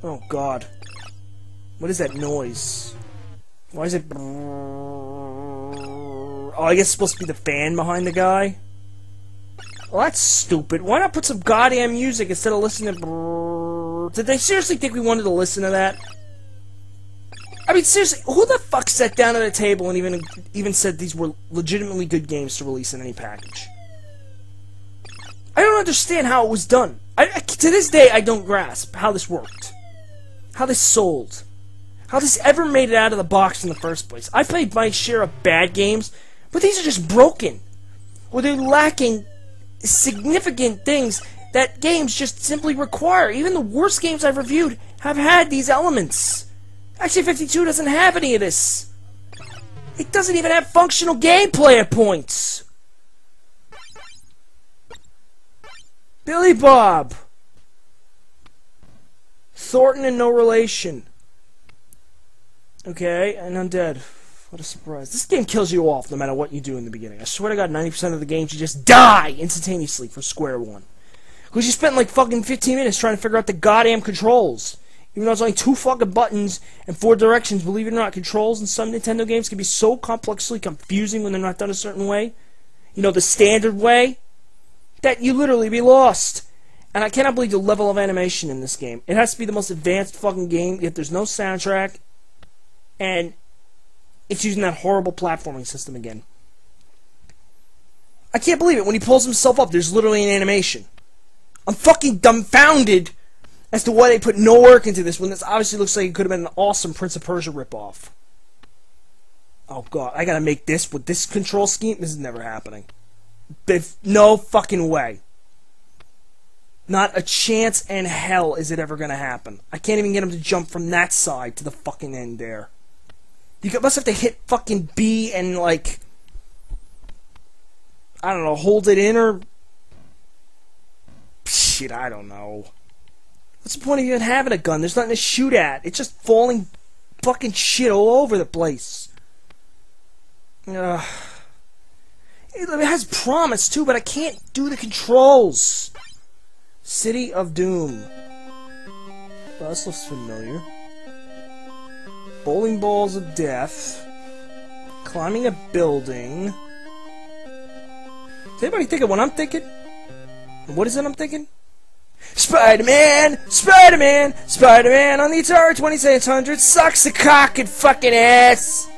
Oh, God. What is that noise? Why is it... Oh, I guess it's supposed to be the fan behind the guy? Well, that's stupid. Why not put some goddamn music instead of listening to... Did they seriously think we wanted to listen to that? I mean, seriously, who the fuck sat down at a table and even said these were legitimately good games to release in any package? I don't understand how it was done. To this day, I don't grasp how this worked. How this sold. How this ever made it out of the box in the first place. I played my share of bad games, but these are just broken. Or they're lacking significant things that games just simply require. Even the worst games I've reviewed have had these elements. Actually, 52 doesn't have any of this. It doesn't even have functional gameplay at points. Billy Bob. Thornton and no relation. Okay, and Undead. What a surprise. This game kills you off no matter what you do in the beginning. I swear to God, 90% of the games you just die instantaneously for square one. Because you spent like fucking 15 minutes trying to figure out the goddamn controls. Even though it's only 2 fucking buttons and 4 directions, believe it or not, controls in some Nintendo games can be so complexly confusing when they're not done a certain way. You know, the standard way. That you literally be lost. And I cannot believe the level of animation in this game. It has to be the most advanced fucking game, yet there's no soundtrack. And it's using that horrible platforming system again. I can't believe it. When he pulls himself up, there's literally an animation. I'm fucking dumbfounded as to why they put no work into this when this obviously looks like it could have been an awesome Prince of Persia ripoff. Oh God, I gotta make this with this control scheme? This is never happening. No fucking way. Not a chance in hell is it ever gonna happen. I can't even get him to jump from that side to the fucking end there. You must have to hit fucking B and like... I don't know, hold it in or... Shit, I don't know. What's the point of even having a gun? There's nothing to shoot at. It's just falling fucking shit all over the place. It has promise too, but I can't do the controls. City of Doom. Well, this looks familiar. Bowling balls of death. Climbing a building. Does anybody think of what I'm thinking? What is it I'm thinking? Spider-Man! Spider-Man! Spider-Man on the Atari 2600 sucks the cock and fucking ass!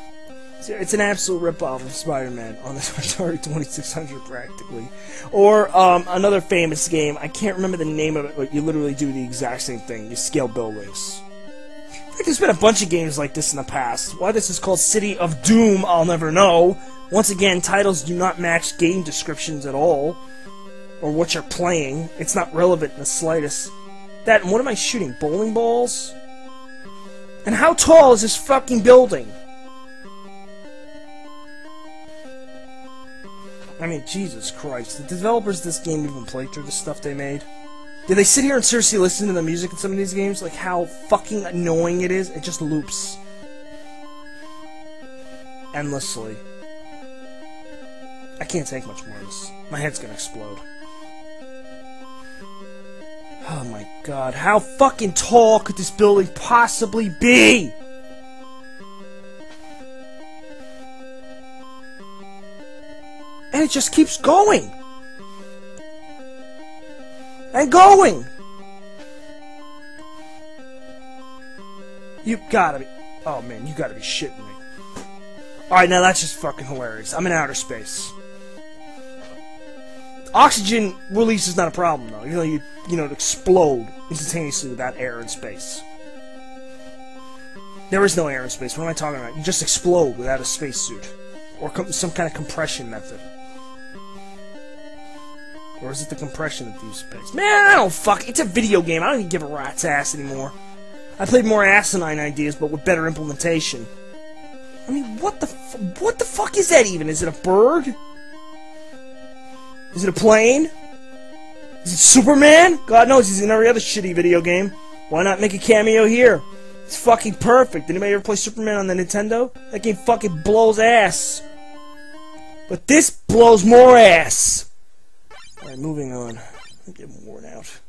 It's an absolute rip-off of Spider-Man on the Atari 2600 practically. Or another famous game, I can't remember the name of it, but you literally do the exact same thing. You scale buildings. I think there's been a bunch of games like this in the past. Why this is called City of Doom, I'll never know. Once again, titles do not match game descriptions at all. Or what you're playing. It's not relevant in the slightest. That, and what am I shooting? Bowling balls? And how tall is this fucking building? I mean, Jesus Christ. Did the developers of this game even play through the stuff they made? Did they sit here and seriously listen to the music in some of these games? Like how fucking annoying it is? It just loops. Endlessly. I can't take much more of this. My head's gonna explode. Oh my god, how fucking tall could this building possibly be? And it just keeps going. And going. You gotta be... Oh man, you gotta be shitting me. Alright, now that's just fucking hilarious. I'm in outer space. Oxygen release is not a problem though, even though you explode instantaneously without air in space. There is no air in space. What am I talking about? You just explode without a spacesuit. Or some kind of compression method. Or is it the compression that leaves space? Man, I don't fuck. It's a video game. I don't even give a rat's ass anymore. I played more asinine ideas, but with better implementation. I mean, what the fuck is that even? Is it a bird? Is it a plane? Is it Superman? God knows he's in every other shitty video game. Why not make a cameo here? It's fucking perfect. Anybody ever play Superman on the Nintendo? That game fucking blows ass. But this blows more ass. Alright, moving on. I'm getting worn out.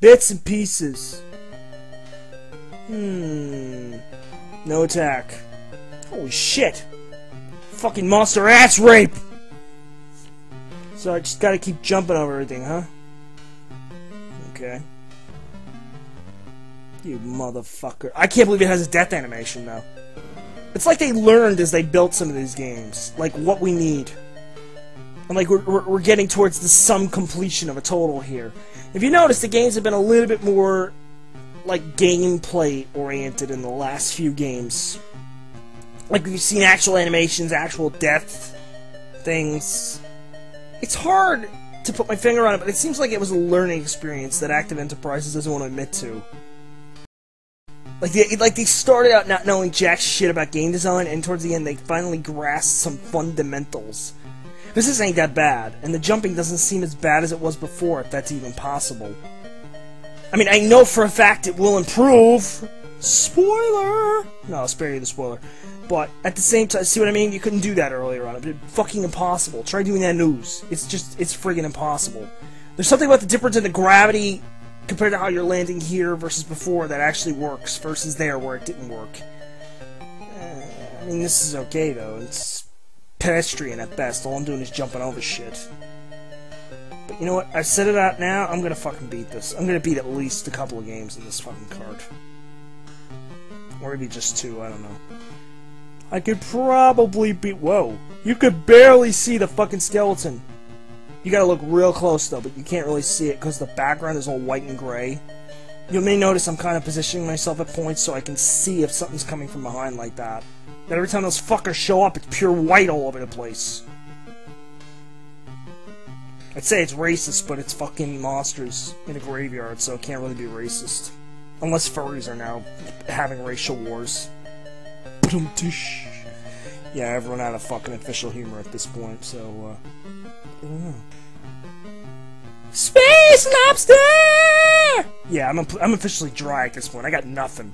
Bits and pieces. No attack. Holy shit. Fucking monster ass rape! So I just gotta keep jumping over everything, huh? Okay. You motherfucker. I can't believe it has a death animation, though. It's like they learned as they built some of these games. Like, what we need. And like, we're getting towards the sum completion of a total here. If you notice, the games have been a little bit more, like, gameplay-oriented in the last few games. Like, we've seen actual animations, actual death things. It's hard to put my finger on it, but it seems like it was a learning experience that Active Enterprises doesn't want to admit to. Like they started out not knowing jack shit about game design, and towards the end they finally grasped some fundamentals. This ain't that bad, and the jumping doesn't seem as bad as it was before, if that's even possible. I mean, I know for a fact it will improve. Spoiler! No, I'll spare you the spoiler. But at the same time, see what I mean? You couldn't do that earlier on. It's fucking impossible. Try doing that news. It's friggin' impossible. There's something about the difference in the gravity compared to how you're landing here versus before that actually works, versus there where it didn't work. I mean, this is okay, though. It's pedestrian at best. All I'm doing is jumping over shit. But you know what? I've set it out now. I'm gonna fucking beat this. I'm gonna beat at least a couple of games in this fucking cart. Or maybe just 2, I don't know. I could probably beat... Whoa. You could barely see the fucking skeleton. You gotta look real close, though, but you can't really see it because the background is all white and gray. You may notice I'm kind of positioning myself at points so I can see if something's coming from behind like that. But every time those fuckers show up, it's pure white all over the place. I'd say it's racist, but it's fucking monsters in a graveyard, so it can't really be racist. Unless furries are now having racial wars. Yeah, I've run out of fucking official humor at this point, so, I don't know. Space Lobster! Yeah, I'm officially dry at this point. I got nothing.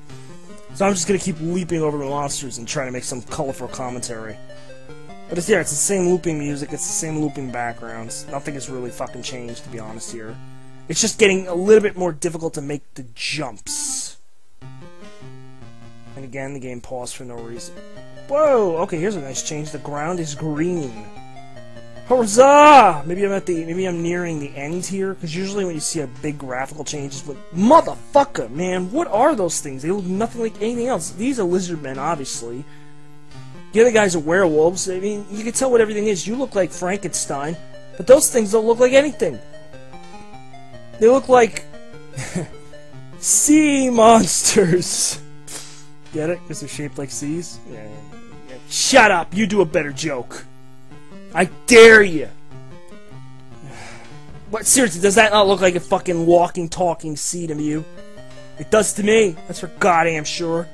So I'm just gonna keep leaping over the monsters and trying to make some colorful commentary. But it's the same looping music, it's the same looping backgrounds. Nothing has really fucking changed, to be honest here. It's just getting a little bit more difficult to make the jumps. And again, the game paused for no reason. Whoa! Okay, here's a nice change. The ground is green. Huzzah! Maybe I'm nearing the end here, because usually when you see a big graphical change, it's with motherfucker, man. What are those things? They look nothing like anything else. These are lizard men, obviously. The other guys are werewolves. I mean, you can tell what everything is. You look like Frankenstein, but those things don't look like anything. They look like sea monsters. Get it? Because they're shaped like seas? Yeah. Shut up! You do a better joke. I dare you! What, seriously, does that not look like a fucking walking, talking sea to you? It does to me. That's for goddamn sure.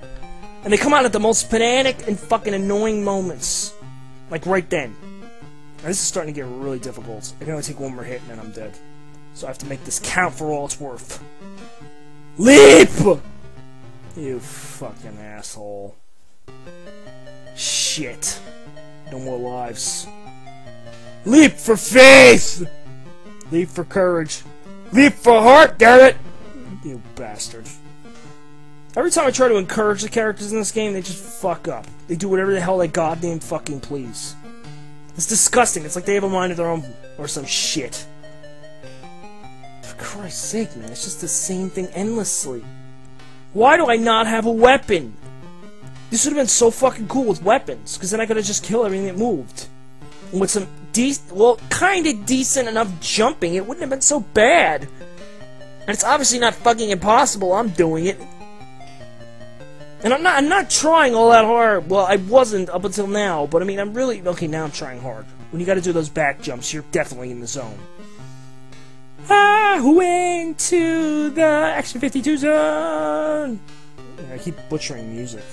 And they come out at the most pedantic and fucking annoying moments. Like right then. Now, this is starting to get really difficult. I can only take one more hit and then I'm dead. So I have to make this count for all it's worth. Leap! You fucking asshole. Shit. No more lives. Leap for faith! Leap for courage. Leap for heart, damn it! You bastard. Every time I try to encourage the characters in this game, they just fuck up. They do whatever the hell they goddamn fucking please. It's disgusting. It's like they have a mind of their own or some shit. For Christ's sake, man, it's just the same thing endlessly. Why do I not have a weapon? This would have been so fucking cool with weapons, because then I could have just killed everything that moved. And with some kinda decent enough jumping, it wouldn't have been so bad. And it's obviously not fucking impossible. I'm doing it. And I'm not trying all that hard. Well, I wasn't up until now, but I mean, I'm really... Okay, now I'm trying hard. When you gotta do those back jumps, you're definitely in the zone. I went to the Action 52 zone! I keep butchering music.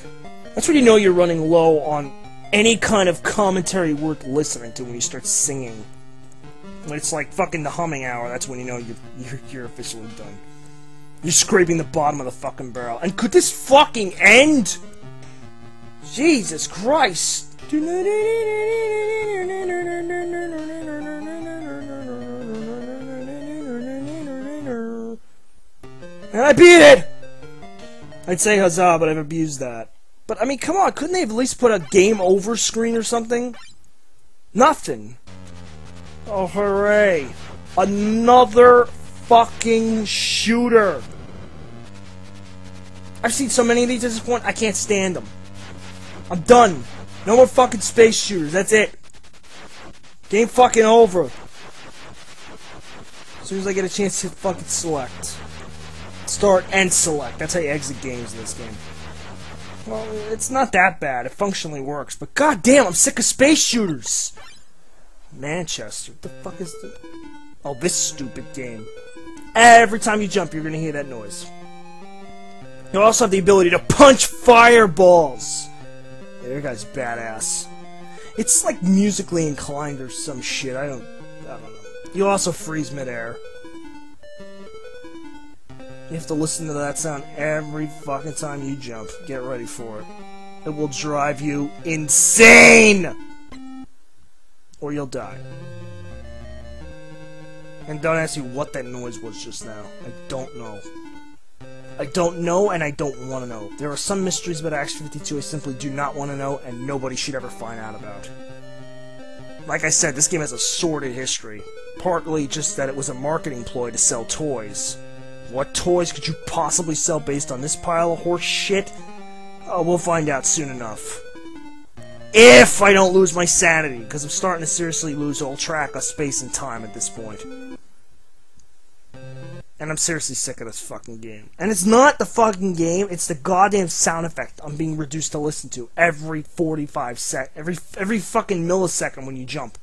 That's when you know you're running low on any kind of commentary worth listening to when you start singing. When it's like fucking the humming hour, that's when you know you're officially done. You're scraping the bottom of the fucking barrel. And could this fucking end? Jesus Christ! And I beat it! I'd say huzzah, but I've abused that. But, I mean, come on, couldn't they have at least put a game over screen or something? Nothing. Oh, hooray. Another fucking shooter. I've seen so many of these at this point, I can't stand them. I'm done. No more fucking space shooters, that's it. Game fucking over. As soon as I get a chance to fucking select. Start and select. That's how you exit games in this game. Well, it's not that bad. It functionally works. But goddamn, I'm sick of space shooters. Manchester. What the fuck is this? Oh, this stupid game. Every time you jump, you're gonna hear that noise. You also have the ability to punch fireballs. Yeah, your guy's badass. It's like musically inclined or some shit. I don't know. You also freeze midair. You have to listen to that sound every fucking time you jump. Get ready for it. It will drive you insane! Or you'll die. And don't ask me what that noise was just now. I don't know. I don't know, and I don't want to know. There are some mysteries about Action 52 I simply do not want to know, and nobody should ever find out about. Like I said, this game has a sordid history. Partly just that it was a marketing ploy to sell toys. What toys could you possibly sell based on this pile of horse shit? Oh, we'll find out soon enough. If I don't lose my sanity, because I'm starting to seriously lose all track of space and time at this point. And I'm seriously sick of this fucking game. And it's not the fucking game, it's the goddamn sound effect I'm being reduced to listen to every 45 sec, every fucking millisecond when you jump.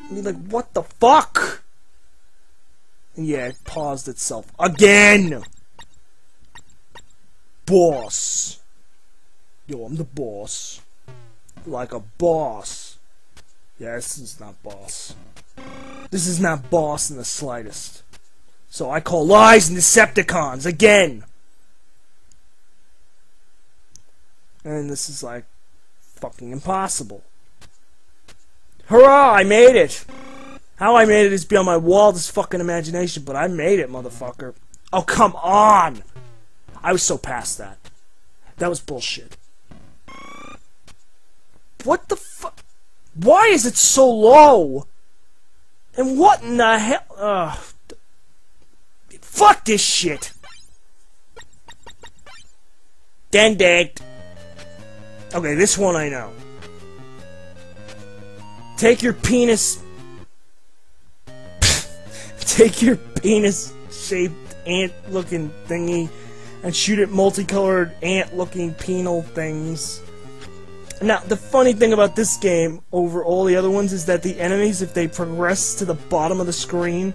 I mean, like, what the fuck? And yeah, it paused itself. Again! Boss. Yo, I'm the boss. Like a boss. Yeah, this is not boss. This is not boss in the slightest. So I call lies and Decepticons again. And this is like fucking impossible. Hurrah! I made it! How I made it is beyond my wildest fucking imagination, but I made it, motherfucker. Oh, come on! I was so past that. That was bullshit. What the fuck? Why is it so low? And what in the hell? Fuck this shit! Dead. Okay, this one I know. Take your penis... Take your penis-shaped ant-looking thingy and shoot at multicolored ant-looking penal things. Now, the funny thing about this game over all the other ones is that the enemies, if they progress to the bottom of the screen,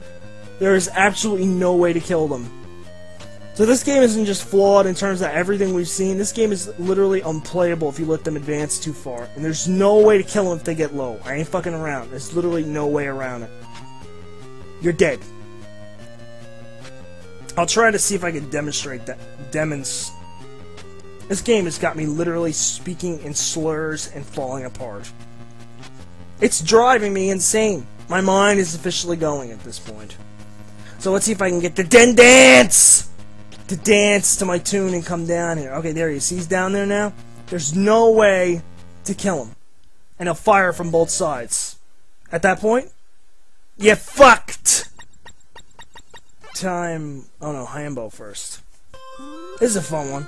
there is absolutely no way to kill them. So this game isn't just flawed in terms of everything we've seen. This game is literally unplayable if you let them advance too far. And there's no way to kill them if they get low. I ain't fucking around. There's literally no way around it. You're dead. I'll try to see if I can demonstrate that. This game has got me literally speaking in slurs and falling apart. It's driving me insane. My mind is officially going at this point. So let's see if I can get the dance to dance to my tune and come down here. Okay, there he is. He's down there now. There's no way to kill him. And he'll fire from both sides. At that point, you fucked! Time... Oh no, Hambo first. This is a fun one.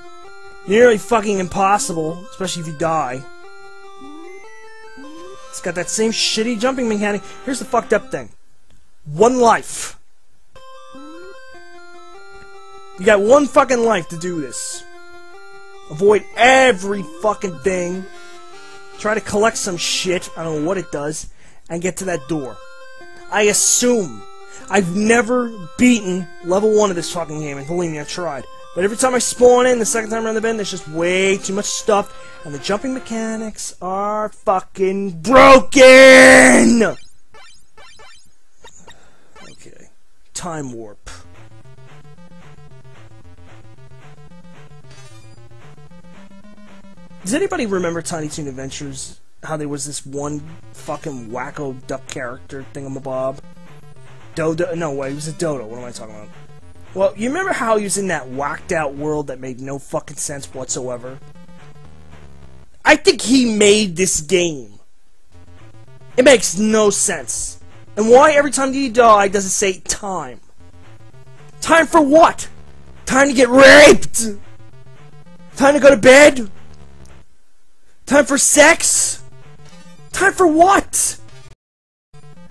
Nearly fucking impossible, especially if you die. It's got that same shitty jumping mechanic. Here's the fucked up thing. 1 life. You got 1 fucking life to do this. Avoid every fucking thing. Try to collect some shit, I don't know what it does, and get to that door. I assume. I've never beaten level 1 of this fucking game, and believe me, I've tried. But every time I spawn in, the second time around the bend, there's just way too much stuff, and the jumping mechanics are fucking broken! Okay. Time warp. Does anybody remember Tiny Toon Adventures? How there was this one fucking wacko duck character thingamabob? Dodo? No, wait, it was a dodo. What am I talking about? Well, you remember how he was in that whacked out world that made no fucking sense whatsoever? I think he made this game. It makes no sense. And why every time you die does it say time? Time for what? Time to get raped? Time to go to bed? Time for sex? Time for what?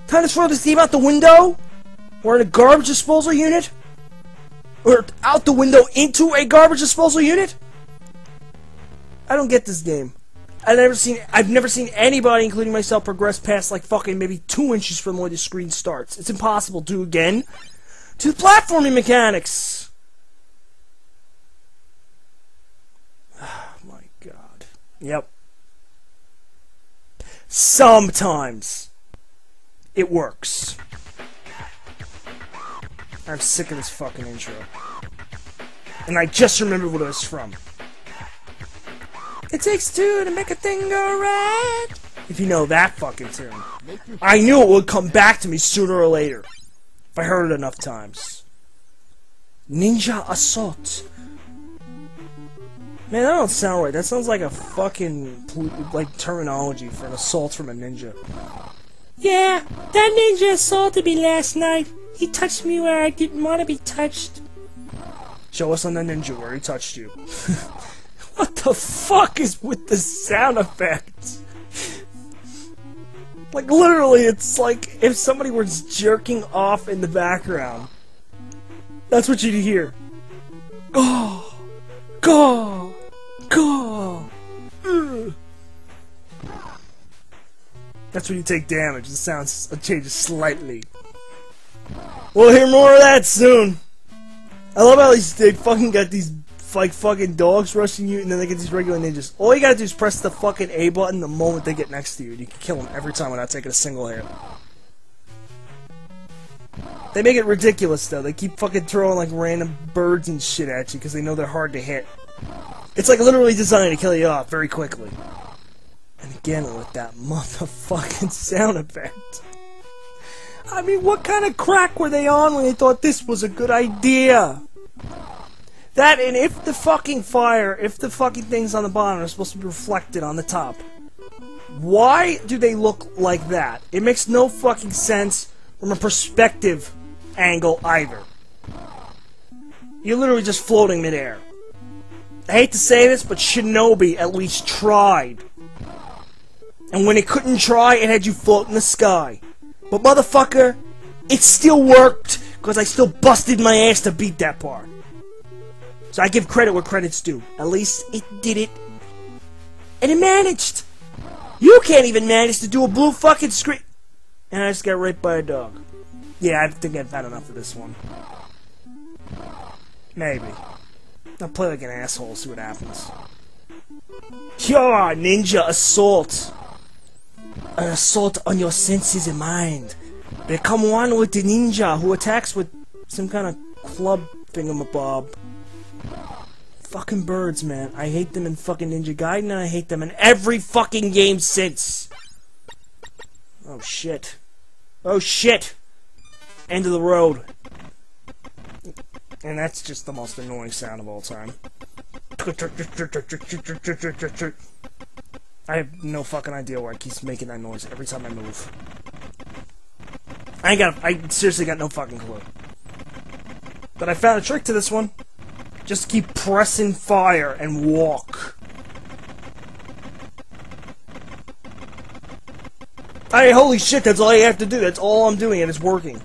Time to throw this theme out the window? Or in a garbage disposal unit? Or out the window into a garbage disposal unit? I don't get this game. I've never seen anybody, including myself, progress past like fucking maybe 2 inches from where the screen starts. It's impossible to again. To the platforming mechanics. Oh my god. Yep. Sometimes it works. I'm sick of this fucking intro. And I just remembered what it was from. It takes 2 to make a thing go right. If you know that fucking tune. I knew it would come back to me sooner or later. If I heard it enough times. Ninja Assault. Man, that don't sound right. That sounds like a fucking, like, terminology for an assault from a ninja. Yeah, that ninja assaulted me last night. He touched me where I didn't want to be touched. Show us on the ninja where he touched you. What the fuck is with the sound effects? Like, literally, it's like if somebody was jerking off in the background. That's what you'd hear. Oh! Go! Go! That's when you take damage. The sound changes slightly. We'll hear more of that soon. I love how they fucking got these like fucking dogs rushing you, and then they get these regular ninjas. All you gotta do is press the fucking A button the moment they get next to you, and you can kill them every time without taking a single hit. They make it ridiculous, though. They keep fucking throwing, like, random birds and shit at you because they know they're hard to hit. It's, like, literally designed to kill you off very quickly. And again, with that motherfucking sound effect. I mean, what kind of crack were they on when they thought this was a good idea? That, and if the fucking things on the bottom are supposed to be reflected on the top, why do they look like that? It makes no fucking sense from a perspective angle either. You're literally just floating midair. I hate to say this, but Shinobi at least tried. And when it couldn't try, it had you float in the sky. But motherfucker, it still worked, because I still busted my ass to beat that part. So I give credit where credit's due. At least it did it. And it managed! You can't even manage to do a blue fucking screen. And I just got raped by a dog. Yeah, I think I've had enough of this one. Maybe. I'll play like an asshole, see what happens. Yeah, ninja assault. An assault on your senses and mind. Become one with the ninja who attacks with some kind of club thingamabob. Fucking birds, man. I hate them in fucking Ninja Gaiden, and I hate them in every fucking game since. Oh shit. Oh shit! End of the road. And that's just the most annoying sound of all time. I have no fucking idea why it keeps making that noise every time I move. I seriously got no fucking clue. But I found a trick to this one. Just keep pressing fire and walk. Hey, holy shit, that's all you have to do. That's all I'm doing, and it's working.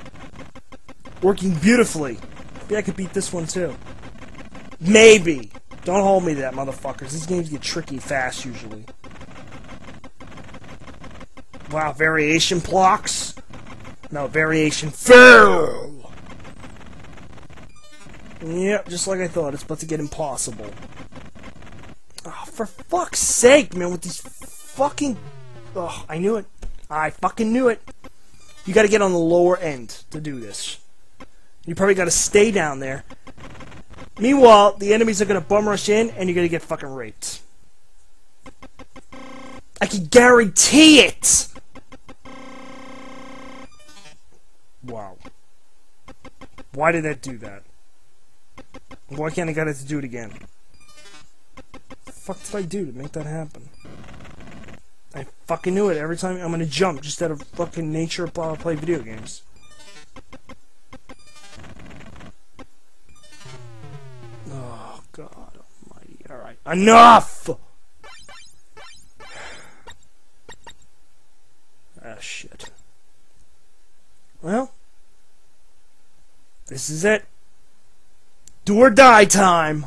Working beautifully. Maybe I could beat this one, too. Maybe. Don't hold me to that, motherfuckers. These games get tricky fast, usually. Wow, variation blocks? No, variation fail! Yep, just like I thought. It's about to get impossible. Oh, for fuck's sake, man, with these fucking... Oh, I knew it. I fucking knew it. You gotta get on the lower end to do this. You probably gotta stay down there. Meanwhile, the enemies are gonna bum rush in, and you're gonna get fucking raped. I can guarantee it! Wow. Why did that do that? Why can't I get it to do it again? The fuck did I do to make that happen? I fucking knew it. Every time I'm gonna jump just out of fucking nature of how I play video games. Oh, God almighty. Alright. Enough! Ah, shit. Well, this is it. Do or die time!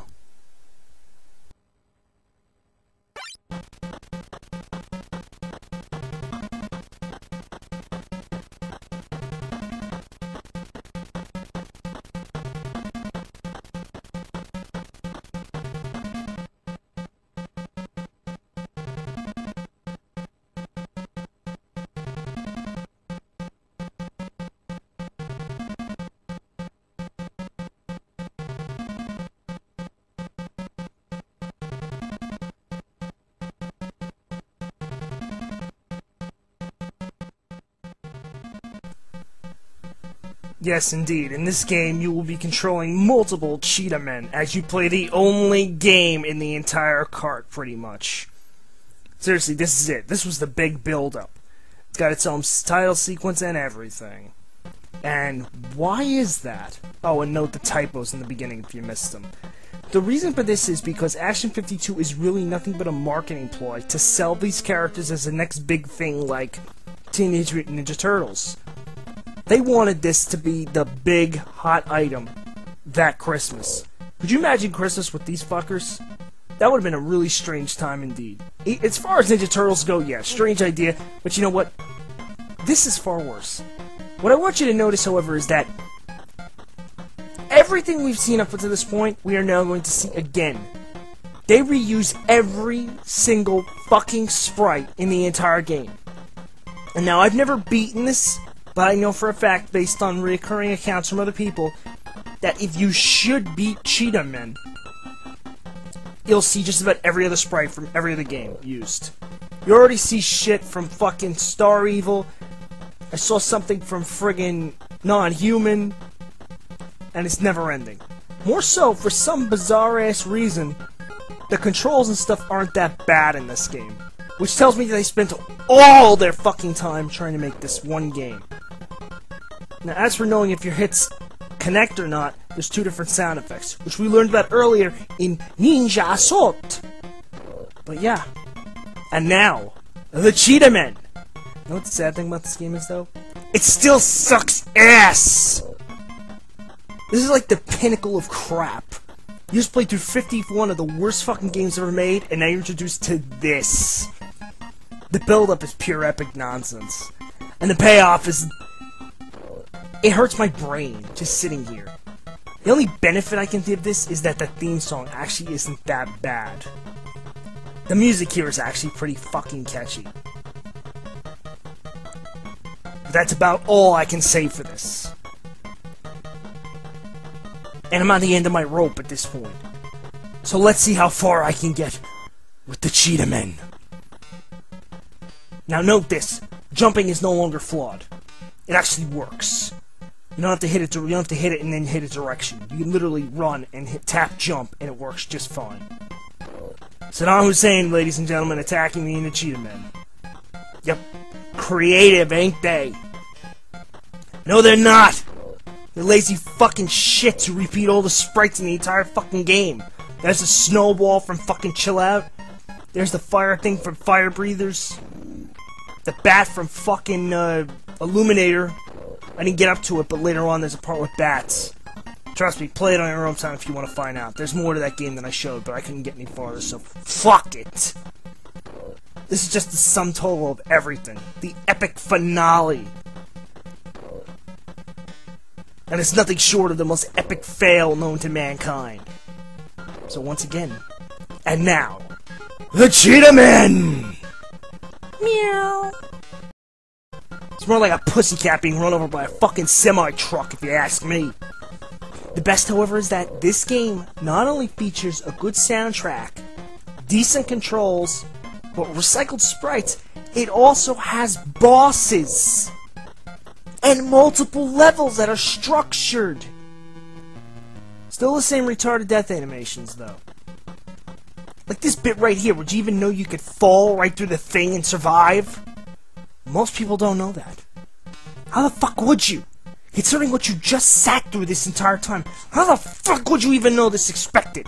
Yes, indeed. In this game, you will be controlling multiple cheetah men as you play the only game in the entire cart, pretty much. Seriously, this is it. This was the big build-up. It's got its own title sequence and everything. And why is that? Oh, and note the typos in the beginning if you missed them. The reason for this is because Action 52 is really nothing but a marketing ploy to sell these characters as the next big thing like Teenage Mutant Ninja Turtles. They wanted this to be the big, hot item that Christmas. Could you imagine Christmas with these fuckers? That would have been a really strange time indeed. As far as Ninja Turtles go, yeah, strange idea, but you know what? This is far worse. What I want you to notice, however, is that everything we've seen up until this point, we are now going to see again. They reuse every single fucking sprite in the entire game. And now, I've never beaten this, but I know for a fact, based on recurring accounts from other people, that if you should beat Cheetah Men, you'll see just about every other sprite from every other game used. You already see shit from fucking Star Evil. I saw something from friggin' Non-Human, and it's never ending. More so, for some bizarre-ass reason, the controls and stuff aren't that bad in this game. Which tells me that they spent all their fucking time trying to make this one game. Now, as for knowing if your hits connect or not, there's two different sound effects, which we learned about earlier in Ninja Assault. But yeah. And now, the Cheetah Men. You know what the sad thing about this game is, though? It still sucks ass! This is like the pinnacle of crap. You just played through 51 of the worst fucking games ever made, and now you're introduced to this. The build-up is pure epic nonsense. And the payoff is... it hurts my brain, just sitting here. The only benefit I can give this is that the theme song actually isn't that bad. The music here is actually pretty fucking catchy. But that's about all I can say for this. And I'm on the end of my rope at this point. So let's see how far I can get with the Cheetah Men. Now note this, jumping is no longer flawed. It actually works. You don't have to hit it. You don't have to hit it and then hit a direction. You can literally run and hit tap jump, and it works just fine. Saddam Hussein, ladies and gentlemen, attacking me in the Cheetah Men. Yep, creative, ain't they? No, they're not. They're lazy fucking shits who repeat all the sprites in the entire fucking game. There's the snowball from fucking Chill Out. There's the fire thing from Fire Breathers. The bat from fucking Illuminator. I didn't get up to it, but later on there's a part with bats. Trust me, play it on your own time if you want to find out. There's more to that game than I showed, but I couldn't get any farther, so fuck it. This is just the sum total of everything. The epic finale. And it's nothing short of the most epic fail known to mankind. So once again, and now, the Cheetah Men! Meow. It's more like a pussycat being run over by a fucking semi-truck, if you ask me. The best, however, is that this game not only features a good soundtrack, decent controls, but recycled sprites, it also has bosses! And multiple levels that are structured! Still the same retarded death animations, though. Like this bit right here, would you even know you could fall right through the thing and survive? Most people don't know that. How the fuck would you? Considering what you just sat through this entire time, how the fuck would you even know this expected?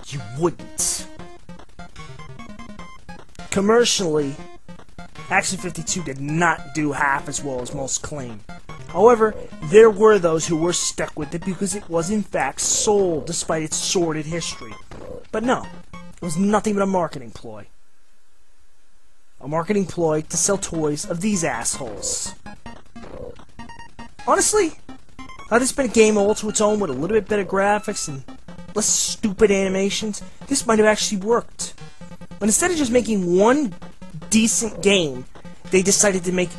You wouldn't. Commercially, Action 52 did not do half as well as most claim. However, there were those who were stuck with it because it was in fact sold despite its sordid history. But no, it was nothing but a marketing ploy. A marketing ploy to sell toys of these assholes. Honestly, had this been a game all to its own with a little bit better graphics and less stupid animations, this might have actually worked. But instead of just making one decent game, they decided to make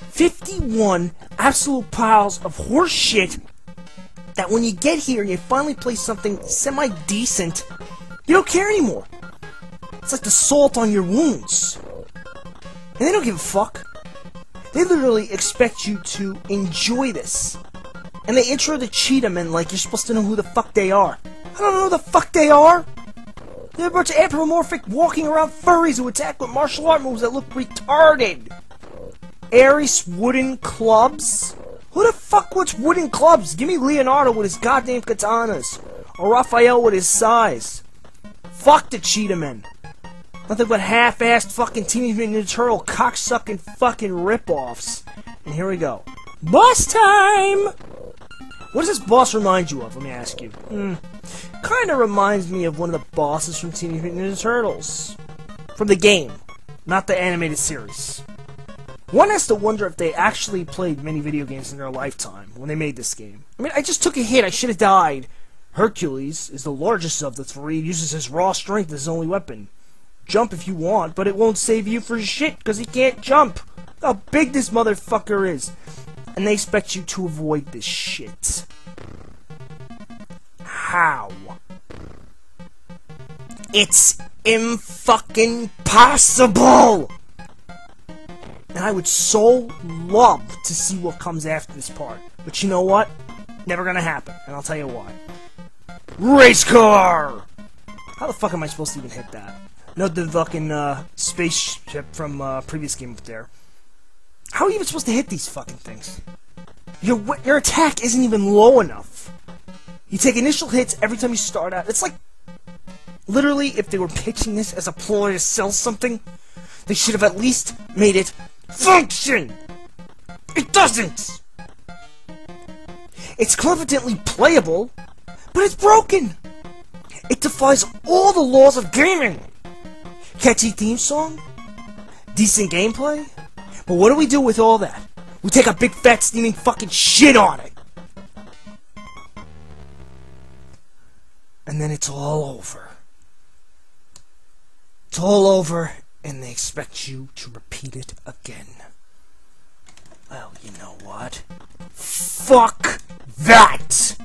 51 absolute piles of horse shit that when you get here and you finally play something semi-decent, you don't care anymore. It's like the salt on your wounds. And they don't give a fuck. They literally expect you to enjoy this. And they intro the Cheetah Men like you're supposed to know who the fuck they are. I don't know who the fuck they are. They're a bunch of anthropomorphic walking around furries who attack with martial art moves that look retarded. Aries wooden clubs? Who the fuck wants wooden clubs? Give me Leonardo with his goddamn katanas. Or Raphael with his size. Fuck the Cheetah Men. Nothing but half-assed fucking Teenage Mutant Ninja Turtle cocksucking fucking rip-offs. And here we go. Boss time! What does this boss remind you of, let me ask you? Kinda reminds me of one of the bosses from Teenage Mutant Ninja Turtles. From the game, not the animated series. One has to wonder if they actually played many video games in their lifetime when they made this game. I mean, I just took a hit, I should have died. Hercules is the largest of the three, uses his raw strength as his only weapon. Jump if you want, but it won't save you for shit, because he can't jump. how big this motherfucker is. And they expect you to avoid this shit. How? It's fucking possible! And I would so love to see what comes after this part. But you know what? Never gonna happen. And I'll tell you why. Race car! How the fuck am I supposed to even hit that? No, the fucking spaceship from previous game up there. How are you even supposed to hit these fucking things? Your attack isn't even low enough. You take initial hits every time you start out. It's like, literally, if they were pitching this as a ploy to sell something, they should have at least made it function! It doesn't! It's confidently playable, but it's broken! It defies all the laws of gaming! Catchy theme song? Decent gameplay? But what do we do with all that? We take a big fat steaming fucking shit on it! And then it's all over. It's all over, and they expect you to repeat it again. Well, you know what? Fuck that!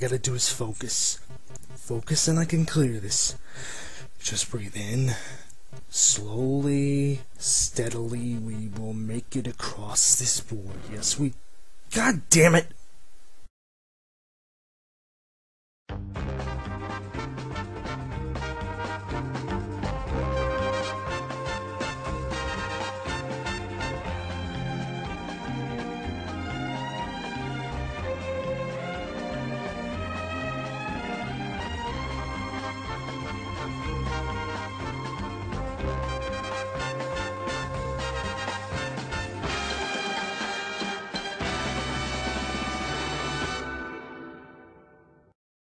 gotta do is focus. Focus and I can clear this. Just breathe in. Slowly, steadily, we will make it across this board. Yes, we... God damn it!